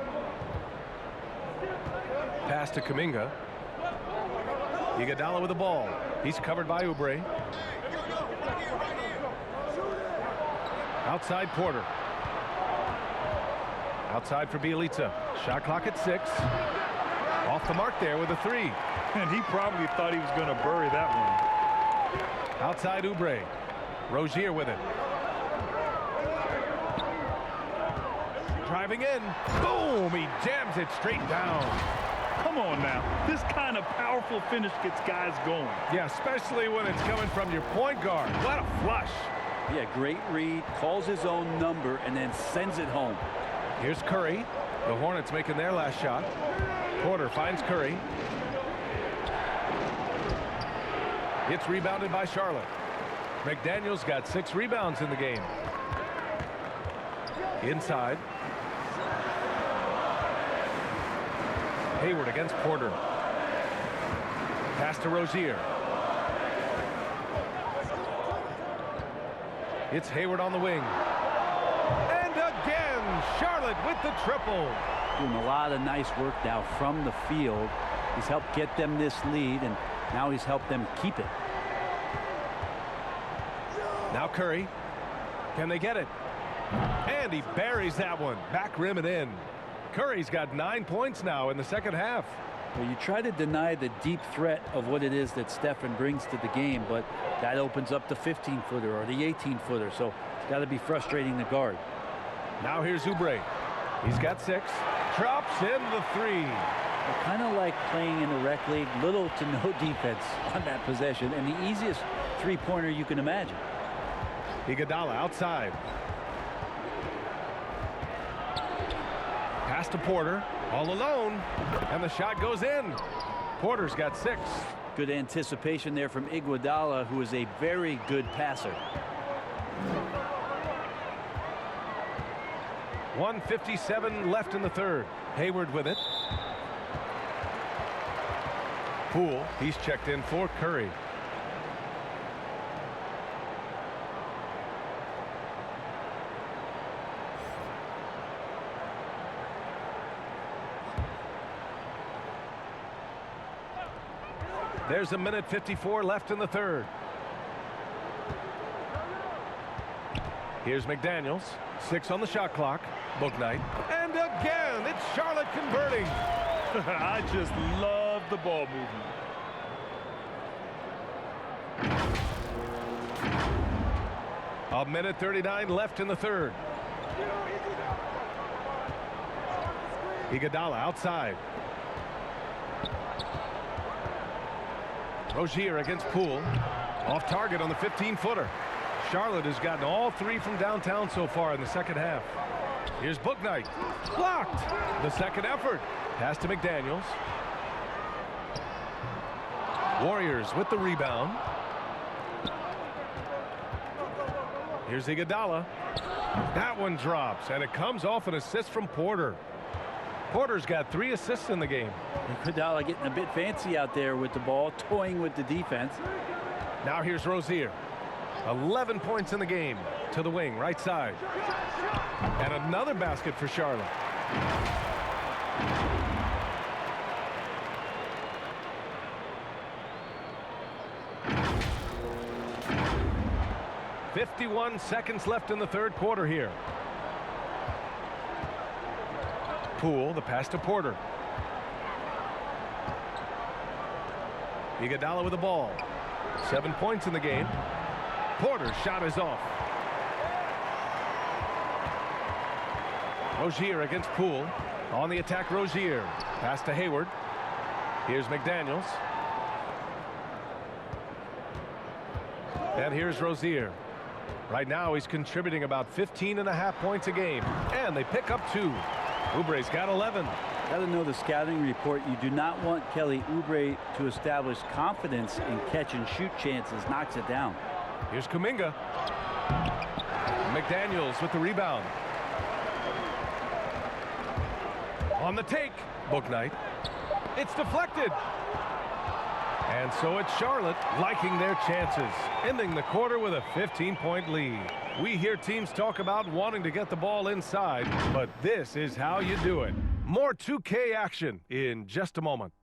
A: Pass to Kuminga. Iguodala with the ball. He's covered by Oubre. Outside Porter. Outside for Bielitsa. Shot clock at 6. Off the mark there with a 3.
C: And he probably thought he was going to bury that one.
A: Outside Oubre. Rozier with it. Driving in. Boom! He jams it straight down.
C: Come on now. This kind of powerful finish gets guys going.
A: Yeah, especially when it's coming from your point guard. What a flush.
D: Yeah, great read, calls his own number, and then sends it home.
A: Here's Curry. The Hornets making their last shot. Porter finds Curry. It's rebounded by Charlotte. McDaniels got 6 rebounds in the game. Inside. Hayward against Porter. Pass to Rozier. It's Hayward on the wing. And again, Charlotte with the triple.
D: Doing a lot of nice work now from the field. He's helped get them this lead, and now he's helped them keep it.
A: Now Curry. Can they get it? And he buries that one. Back rim and in. Curry's got 9 points now in the second half.
D: Well, you try to deny the deep threat of what it is that Stephen brings to the game, but that opens up the 15-footer or the 18-footer, so it's got to be frustrating to guard.
A: Now here's Oubre. He's got 6. Drops in the 3.
D: Kind of like playing in a rec league, little to no defense on that possession, and the easiest three-pointer you can imagine.
A: Iguodala outside. Pass to Porter, all alone, and the shot goes in. Porter's got 6.
D: Good anticipation there from Iguodala, who is a very good passer.
A: 1:57 left in the third. Hayward with it. Poole, he's checked in for Curry. There's a minute 54 left in the third. Here's McDaniels. 6 on the shot clock. Bouknight. And again, it's Charlotte converting.
C: I just love the ball movement.
A: A minute 39 left in the third. Iguodala outside. Rozier against Poole. Off target on the 15-footer. Charlotte has gotten all 3 from downtown so far in the second half. Here's Bouknight. Blocked. The second effort. Pass to McDaniels. Warriors with the rebound. Here's Iguodala. That one drops, and it comes off an assist from Porter. Porter's got 3 assists in the game.
D: Iguodala getting a bit fancy out there with the ball, toying with the defense.
A: Now here's Rozier. 11 points in the game. To the wing, right side. And another basket for Charlotte. .51 seconds left in the third quarter here. Poole, the pass to Porter. Iguodala with the ball. 7 points in the game. Porter's shot is off. Rozier against Poole. On the attack, Rozier. Pass to Hayward. Here's McDaniels. And here's Rozier. Right now he's contributing about 15.5 points a game. And they pick up 2. Oubre's got 11.
D: Got to know the scouting report. You do not want Kelly Oubre to establish confidence in catch and shoot chances. Knocks it down.
A: Here's Kuminga. McDaniels with the rebound. On the take. Bouknight. It's deflected. And so it's Charlotte liking their chances, ending the quarter with a 15-point lead. We hear teams talk about wanting to get the ball inside, but this is how you do it. More 2K action in just a moment.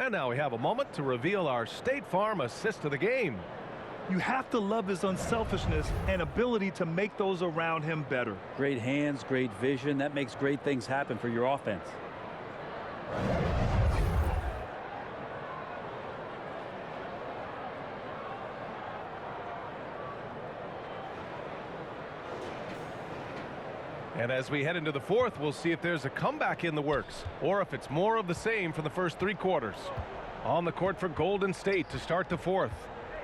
A: And now we have a moment to reveal our State Farm assist of the game.
C: You have to love his unselfishness and ability to make those around him better.
D: Great hands, great vision. That makes great things happen for your offense.
A: And as we head into the fourth, we'll see if there's a comeback in the works or if it's more of the same from the first 3 quarters. On the court for Golden State to start the fourth.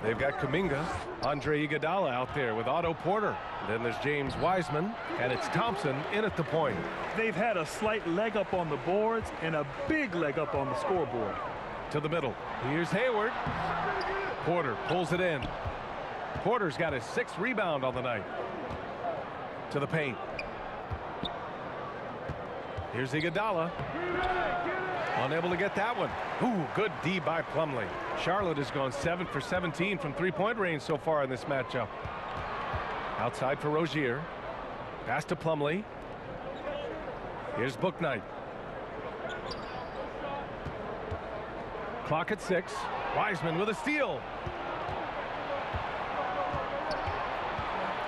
A: They've got Kuminga, Andre Iguodala out there with Otto Porter. Then there's James Wiseman, and it's Thompson in at the point.
C: They've had a slight leg up on the boards and a big leg up on the scoreboard.
A: To the middle. Here's Hayward. Porter pulls it in. Porter's got his 6th rebound on the night. To the paint. Here's Iguodala. Unable to get that one. Ooh, good D by Plumlee. Charlotte has gone 7 for 17 from three-point range so far in this matchup. Outside for Rozier. Pass to Plumlee. Here's Bouknight. Clock at 6. Wiseman with a steal.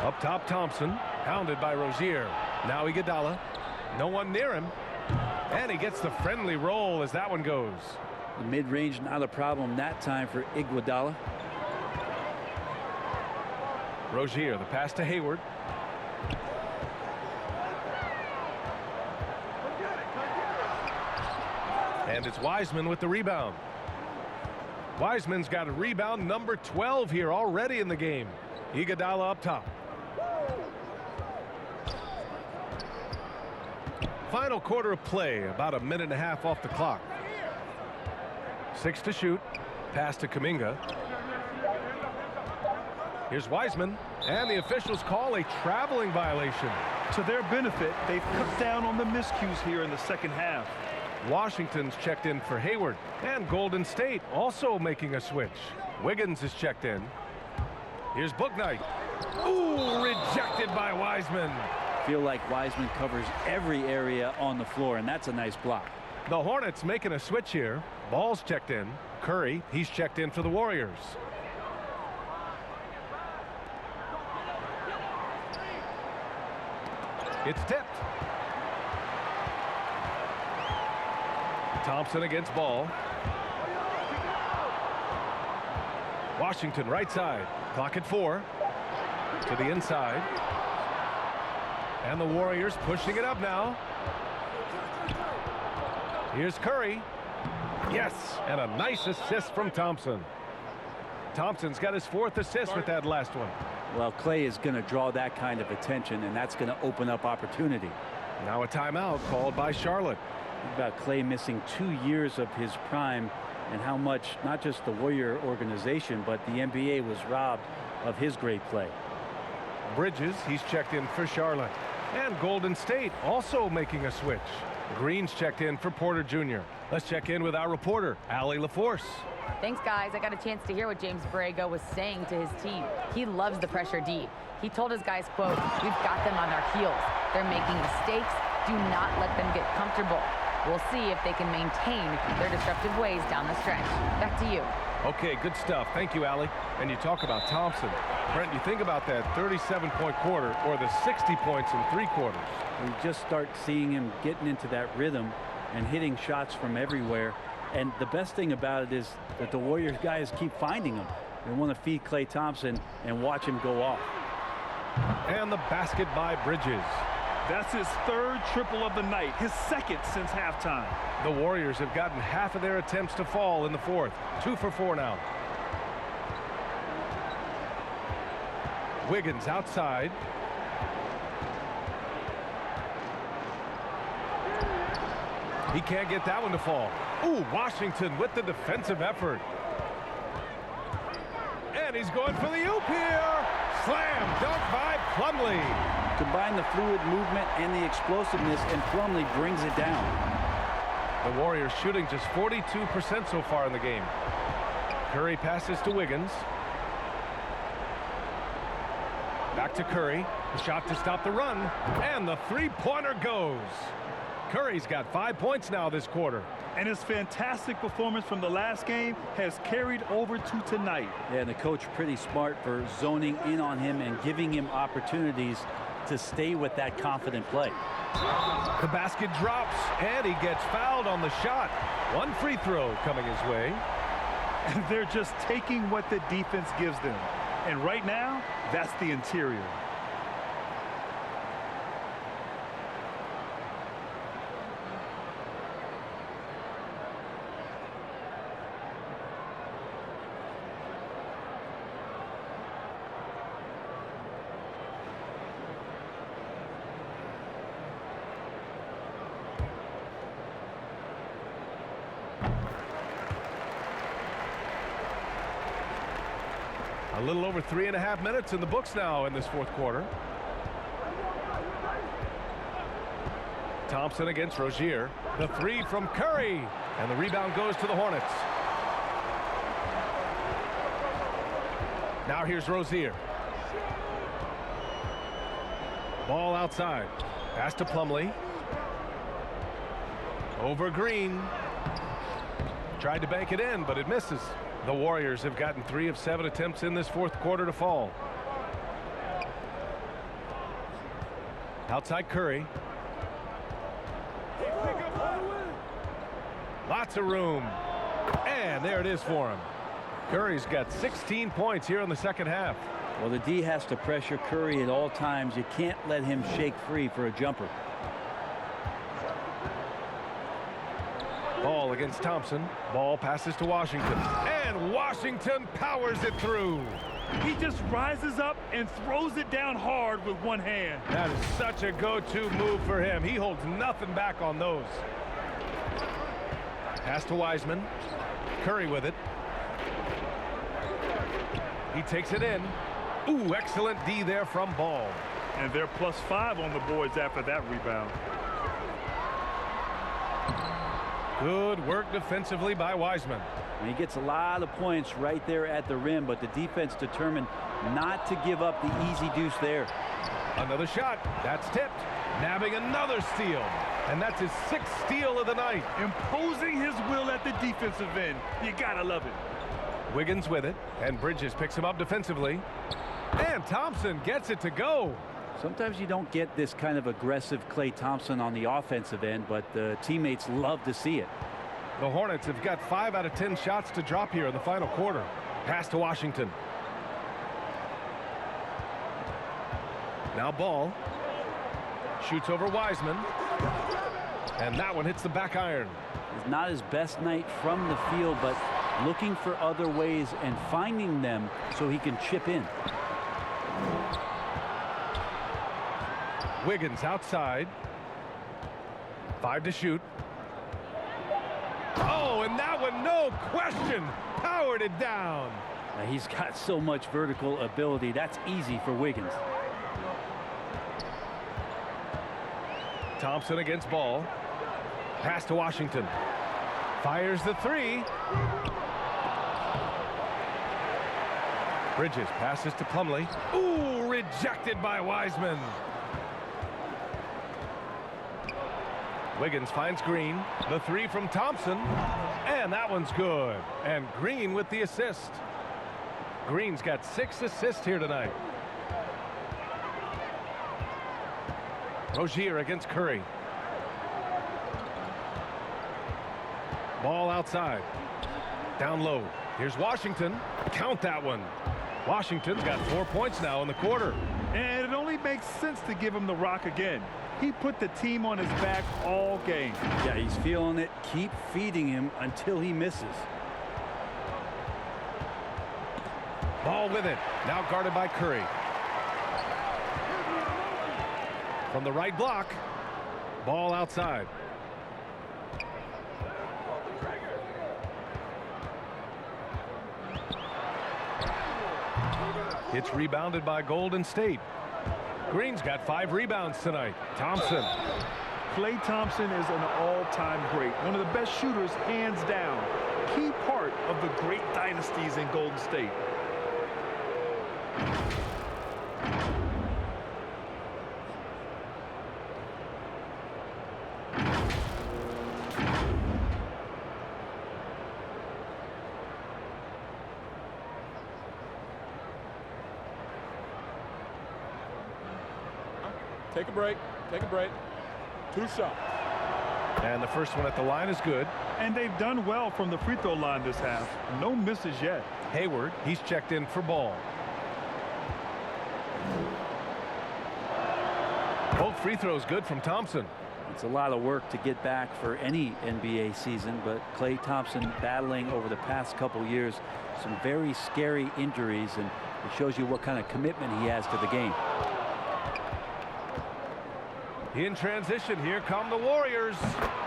A: Up top, Thompson. Hounded by Rozier. Now Iguodala. No one near him. And he gets the friendly roll as that one goes.
D: The mid-range not a problem that time for Iguodala.
A: Rozier, the pass to Hayward. And it's Wiseman with the rebound. Wiseman's got a rebound number 12 here already in the game. Iguodala up top. Final quarter of play, about a minute and a half off the clock. 6 to shoot. Pass to Kuminga. Here's Wiseman, and the officials call a traveling violation.
C: To their benefit, they've cut down on the miscues here in the second half.
A: Washington's checked in for Hayward, and Golden State also making a switch. Wiggins is checked in. Here's Bouknight. Ooh, rejected by Wiseman.
D: Feel like Wiseman covers every area on the floor, and that's a nice block.
A: The Hornets making a switch here. Ball's checked in. Curry, he's checked in for the Warriors. It's tipped. Thompson against Ball. Washington right side. Clock at 4. To the inside. And the Warriors pushing it up now. Here's Curry. Yes, and a nice assist from Thompson. Thompson's got his 4th assist with that last one.
D: Well, Clay is going to draw that kind of attention, and that's going to open up opportunity.
A: Now a timeout called by Charlotte.
D: Think about Clay missing 2 years of his prime, and how much not just the Warrior organization, but the NBA was robbed of his great play.
A: Bridges, he's checked in for Charlotte. And Golden State also making a switch. Green's checked in for Porter Jr. Let's check in with our reporter, Allie LaForce.
B: Thanks, guys. I got a chance to hear what James Borrego was saying to his team. He loves the pressure deep. He told his guys, quote, "We've got them on their heels. They're making mistakes. Do not let them get comfortable. We'll see if they can maintain their disruptive ways down the stretch." Back to you.
A: Okay, good stuff. Thank you, Allie. And you talk about Thompson. Brent, you think about that 37-point quarter or the 60 points in 3 quarters.
D: We just start seeing him getting into that rhythm and hitting shots from everywhere. And the best thing about it is that the Warriors guys keep finding him. They want to feed Klay Thompson and watch him go off.
A: And the basket by Bridges.
C: That's his 3rd triple of the night, his 2nd since halftime.
A: The Warriors have gotten half of their attempts to fall in the 4th. 2 for 4 now. Wiggins outside. He can't get that one to fall. Ooh, Washington with the defensive effort. And he's going for the oop here. Slam dunk by Plumlee.
D: Combine the fluid movement and the explosiveness, and Plumlee brings it down.
A: The Warriors shooting just 42% so far in the game. Curry passes to Wiggins. Back to Curry. The shot to stop the run. And the three-pointer goes. Curry's got 5 points now this quarter.
C: And his fantastic performance from the last game has carried over to tonight.
D: Yeah, and the coach pretty smart for zoning in on him and giving him opportunities to stay with that confident play.
A: The basket drops, and he gets fouled on the shot. 1 free throw coming his way.
C: And they're just taking what the defense gives them. And right now, that's the interior.
A: A little over 3.5 minutes in the books now in this fourth quarter. Thompson against Rozier. The three from Curry. And the rebound goes to the Hornets. Now here's Rozier. Ball outside. Pass to Plumlee. Over Green. Tried to bank it in, but it misses. The Warriors have gotten 3 of 7 attempts in this fourth quarter to fall. Outside Curry. Lots of room. And there it is for him. Curry's got 16 points here in the second half.
D: Well, the D has to pressure Curry at all times. You can't let him shake free for a jumper.
A: Ball against Thompson. Ball passes to Washington. And Washington powers it through.
C: He just rises up and throws it down hard with one hand.
A: That is such a go-to move for him. He holds nothing back on those. Pass to Wiseman. Curry with it. He takes it in. Ooh, excellent D there from Ball.
C: And they're +5 on the boards after that rebound.
A: Good work defensively by Wiseman.
D: And he gets a lot of points right there at the rim, but the defense determined not to give up the easy deuce there.
A: Another shot. That's tipped. Nabbing another steal. And that's his 6th steal of the night.
C: Imposing his will at the defensive end. You gotta love it.
A: Wiggins with it. And Bridges picks him up defensively. And Thompson gets it to go.
D: Sometimes you don't get this kind of aggressive Klay Thompson on the offensive end, but the teammates love to see it.
A: The Hornets have got 5 out of 10 shots to drop here in the final quarter. Pass to Washington. Now Ball. Shoots over Wiseman. And that one hits the back iron.
D: It's not his best night from the field, but looking for other ways and finding them so he can chip in.
A: Wiggins outside. 5 to shoot. Oh, and that one, no question, powered it down.
D: Now, he's got so much vertical ability. That's easy for Wiggins.
A: Thompson against Ball. Pass to Washington. Fires the 3. Bridges passes to Plumlee. Ooh, rejected by Wiseman. Wiggins finds Green. The 3 from Thompson. And that one's good. And Green with the assist. Green's got 6 assists here tonight. Rozier against Curry. Ball outside. Down low. Here's Washington. Count that one. Washington's got 4 points now in the quarter.
C: And it only makes sense to give him the rock again. He put the team on his back all game.
D: Yeah, he's feeling it. Keep feeding him until he misses.
A: Ball with it. Now guarded by Curry. From the right block. Ball outside. It's rebounded by Golden State. Green's got 5 rebounds tonight. Thompson.
C: Klay Thompson is an all-time great. One of the best shooters, hands down. Key part of the great dynasties in Golden State.
H: Take a break. Take a break. 2 shots.
A: And the first one at the line is good.
C: And they've done well from the free throw line this half. No misses yet.
A: Hayward, he's checked in for Ball. Both free throws good from Thompson.
D: It's a lot of work to get back for any NBA season, but Klay Thompson battling over the past couple years some very scary injuries, and it shows you what kind of commitment he has to the game.
A: In transition, here come the Warriors.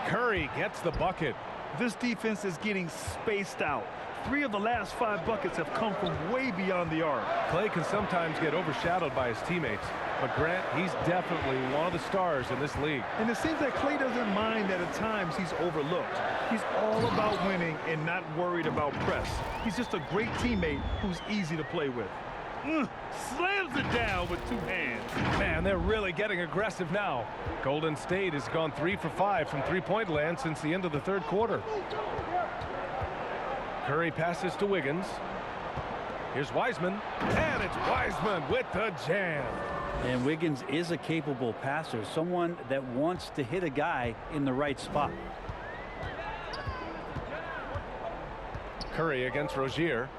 A: Curry gets the bucket.
C: This defense is getting spaced out. 3 of the last 5 buckets have come from way beyond the arc.
A: Clay can sometimes get overshadowed by his teammates, but Grant, he's definitely one of the stars in this league.
C: And it seems that Clay doesn't mind that at times he's overlooked. He's all about winning and not worried about press. He's just a great teammate who's easy to play with. Slams it down with 2 hands.
A: Man, they're really getting aggressive now. Golden State has gone 3 for 5 from three-point land since the end of the third quarter. Curry passes to Wiggins. Here's Wiseman, and it's Wiseman with the jam.
D: And Wiggins is a capable passer, someone that wants to hit a guy in the right spot.
A: Curry against Rozier.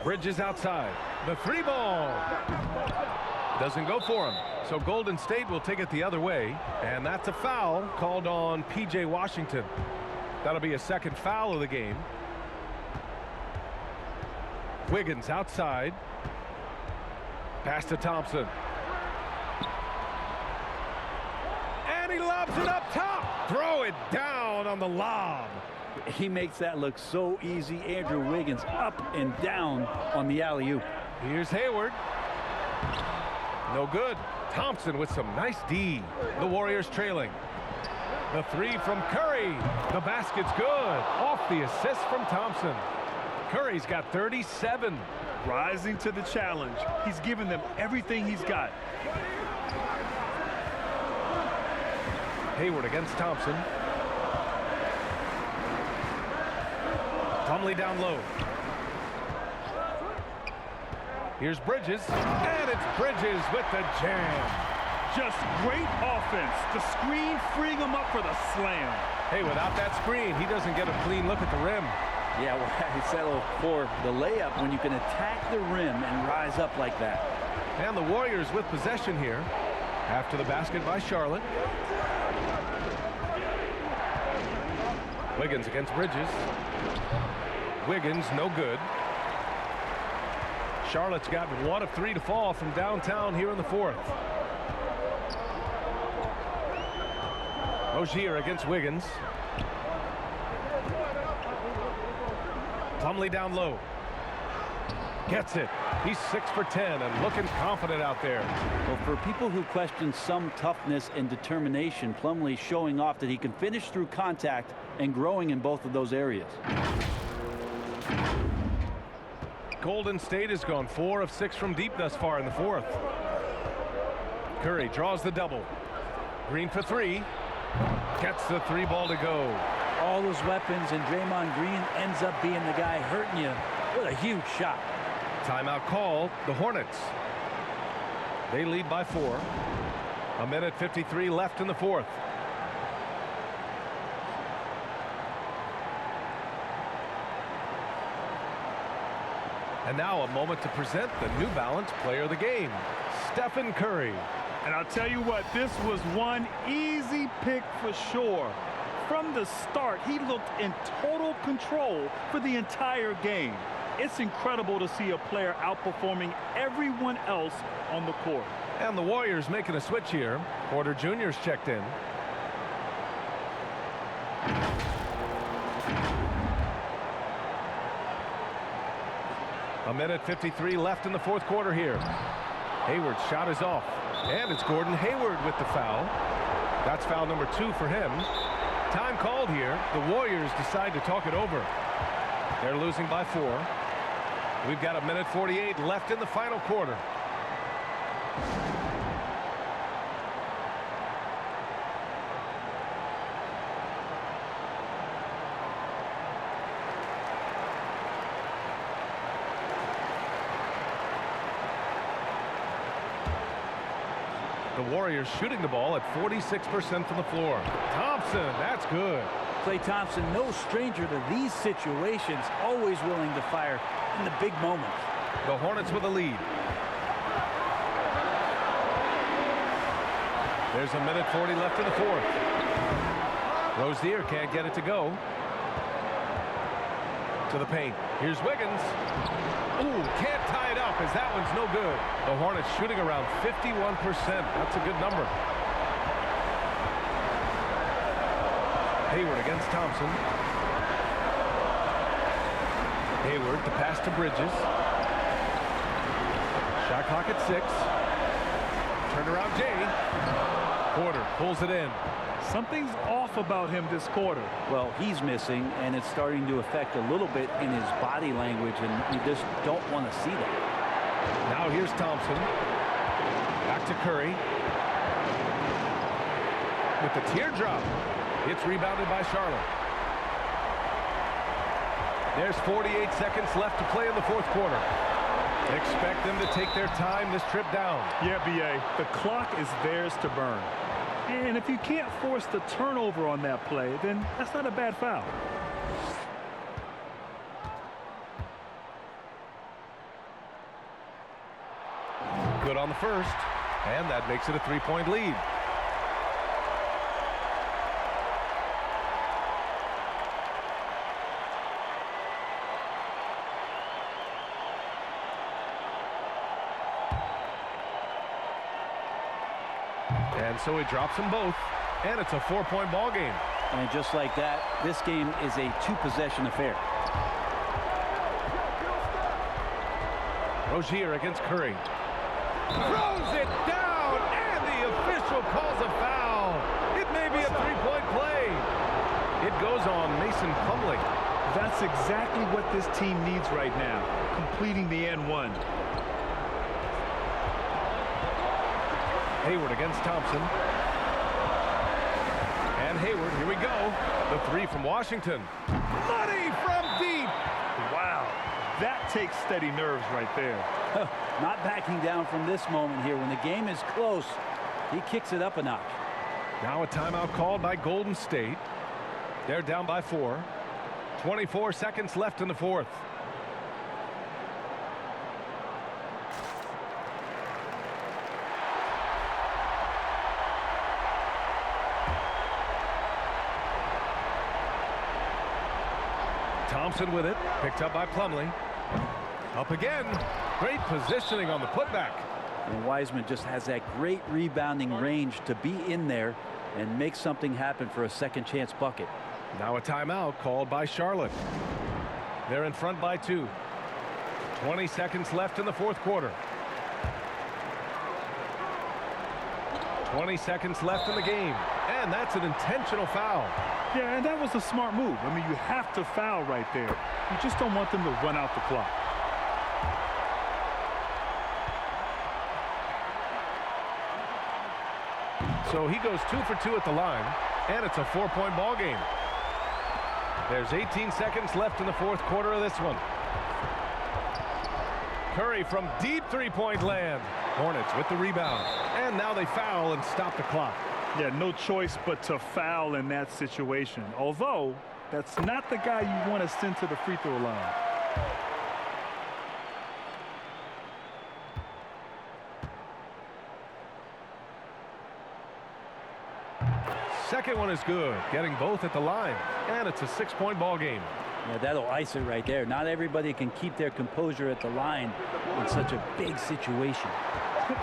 A: Bridges outside. The 3 ball. Doesn't go for him. So Golden State will take it the other way. And that's a foul called on P.J. Washington. That'll be a second foul of the game. Wiggins outside. Pass to Thompson. And he lobs it up top. Throw it down on the lob.
D: He makes that look so easy. Andrew Wiggins up and down on the alley-oop.
A: Here's Hayward. No good. Thompson with some nice D. The Warriors trailing. The 3 from Curry. The basket's good. Off the assist from Thompson. Curry's got 37.
C: Rising to the challenge. He's given them everything he's got.
A: Hayward against Thompson. Plumlee down low. Here's Bridges, and it's Bridges with the jam.
C: Just great offense. The screen freeing him up for the slam.
A: Hey, without that screen, he doesn't get a clean look at the rim.
D: Yeah, well, he settled for the layup when you can attack the rim and rise up like that.
A: And the Warriors with possession here after the basket by Charlotte. Wiggins against Bridges. Wiggins, no good. Charlotte's got 1 of 3 to fall from downtown here in the 4th. Rozier against Wiggins. Plumlee down low. Gets it. He's 6 for 10 and looking confident out there.
D: Well, for people who question some toughness and determination, Plumlee showing off that he can finish through contact and growing in both of those areas.
A: Golden State has gone 4 of 6 from deep thus far in the 4th. Curry draws the double. Green for 3. Gets the 3 ball to go.
D: All those weapons, and Draymond Green ends up being the guy hurting you. What a huge shot.
A: Timeout called. The Hornets. They lead by 4. 1:53 left in the 4th. And now a moment to present the New Balance Player of the Game, Stephen Curry.
C: And I'll tell you what, this was one easy pick for sure. From the start, he looked in total control for the entire game. It's incredible to see a player outperforming everyone else on the court.
A: And the Warriors making a switch here. Porter Jr.'s checked in. A minute 53 left in the 4th quarter here. Hayward's shot is off. And it's Gordon Hayward with the foul. That's foul number 2 for him. Time called here. The Warriors decide to talk it over. They're losing by 4. We've got 1:48 left in the final quarter. The Warriors shooting the ball at 46% from the floor. Thompson, that's good.
D: Klay Thompson, no stranger to these situations, always willing to fire in the big moments.
A: The Hornets with a lead. There's 1:40 left in the 4th. Rozier can't get it to go. To the paint. Here's Wiggins. Ooh, can't tie it up as that one's no good. The Hornets shooting around 51%. That's a good number. Hayward against Thompson. Hayward, the pass to Bridges. Shot clock at 6. Turnaround Jay. Porter pulls it in.
C: Something's off about him this quarter.
D: Well, he's missing, and it's starting to affect a little bit in his body language, and you just don't want to see that.
A: Now here's Thompson. Back to Curry. With the teardrop. It's rebounded by Charlotte. There's 48 seconds left to play in the fourth quarter. Expect them to take their time this trip down.
C: Yeah, B.A., the clock is theirs to burn. And if you can't force the turnover on that play, then that's not a bad foul.
A: Good on the first, and that makes it a 3-point lead. And so he drops them both, and it's a 4-point ball game.
D: And just like that, this game is a 2-possession affair.
A: Rozier against Curry. Throws it down, and the official calls a foul. It may be a 3-point play. It goes on Mason Plumlee.
C: That's exactly what this team needs right now, completing the N1.
A: Hayward against Thompson. And Hayward, here we go. The 3 from Washington. Money from deep.
C: Wow, that takes steady nerves right there.
D: Not backing down from this moment here. When the game is close, he kicks it up a notch.
A: Now a timeout called by Golden State. They're down by 4. 24 seconds left in the fourth. Thompson with it, picked up by Plumlee. Up again. Great positioning on the putback.
D: And Wiseman just has that great rebounding range to be in there and make something happen for a second chance bucket.
A: Now a timeout called by Charlotte. They're in front by 2. 20 seconds left in the fourth quarter. 20 seconds left in the game. And that's an intentional foul.
C: Yeah, and that was a smart move. I mean, you have to foul right there. You just don't want them to run out the clock.
A: So he goes 2 for 2 at the line, and it's a 4-point ball game. There's 18 seconds left in the fourth quarter of this one. Curry from deep 3-point land. Hornets with the rebound. And now they foul and stop the clock.
C: Yeah, no choice but to foul in that situation. Although, that's not the guy you want to send to the free throw line.
A: Second one is good, getting both at the line, and it's a 6-point ball game.
D: Yeah, that'll ice it right there. Not everybody can keep their composure at the line in such a big situation.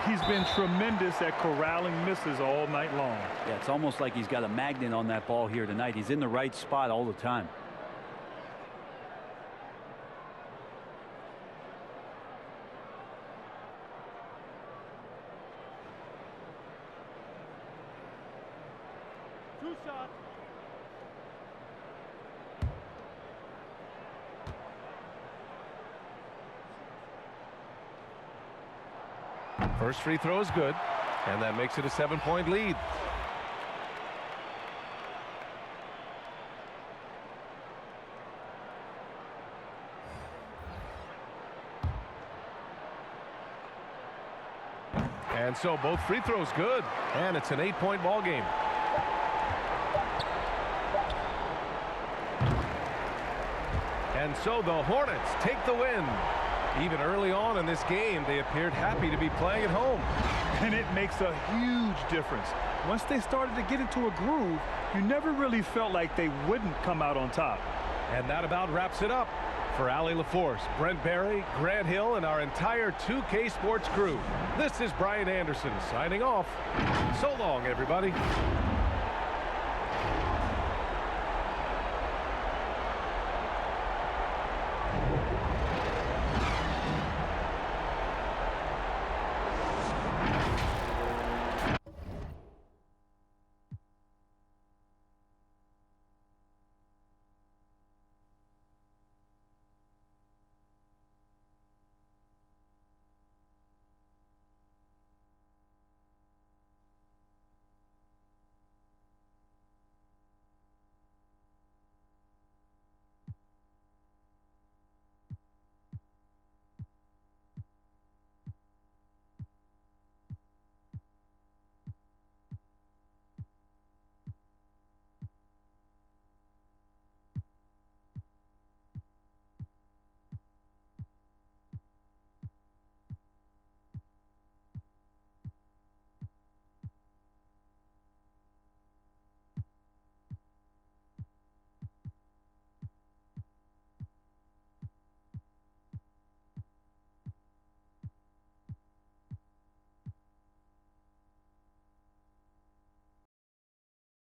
C: He's been tremendous at corralling misses all night long.
D: Yeah, it's almost like he's got a magnet on that ball here tonight. He's in the right spot all the time.
C: Two shots.
A: First free throw is good, and that makes it a 7-point lead. And so both free throws good, and it's an 8-point ball game. And so the Hornets take the win. Even early on in this game, they appeared happy to be playing at home.
C: And it makes a huge difference. Once they started to get into a groove, you never really felt like they wouldn't come out on top.
A: And that about wraps it up. For Allie LaForce, Brent Barry, Grant Hill, and our entire 2K Sports crew, this is Brian Anderson signing off. So long, everybody.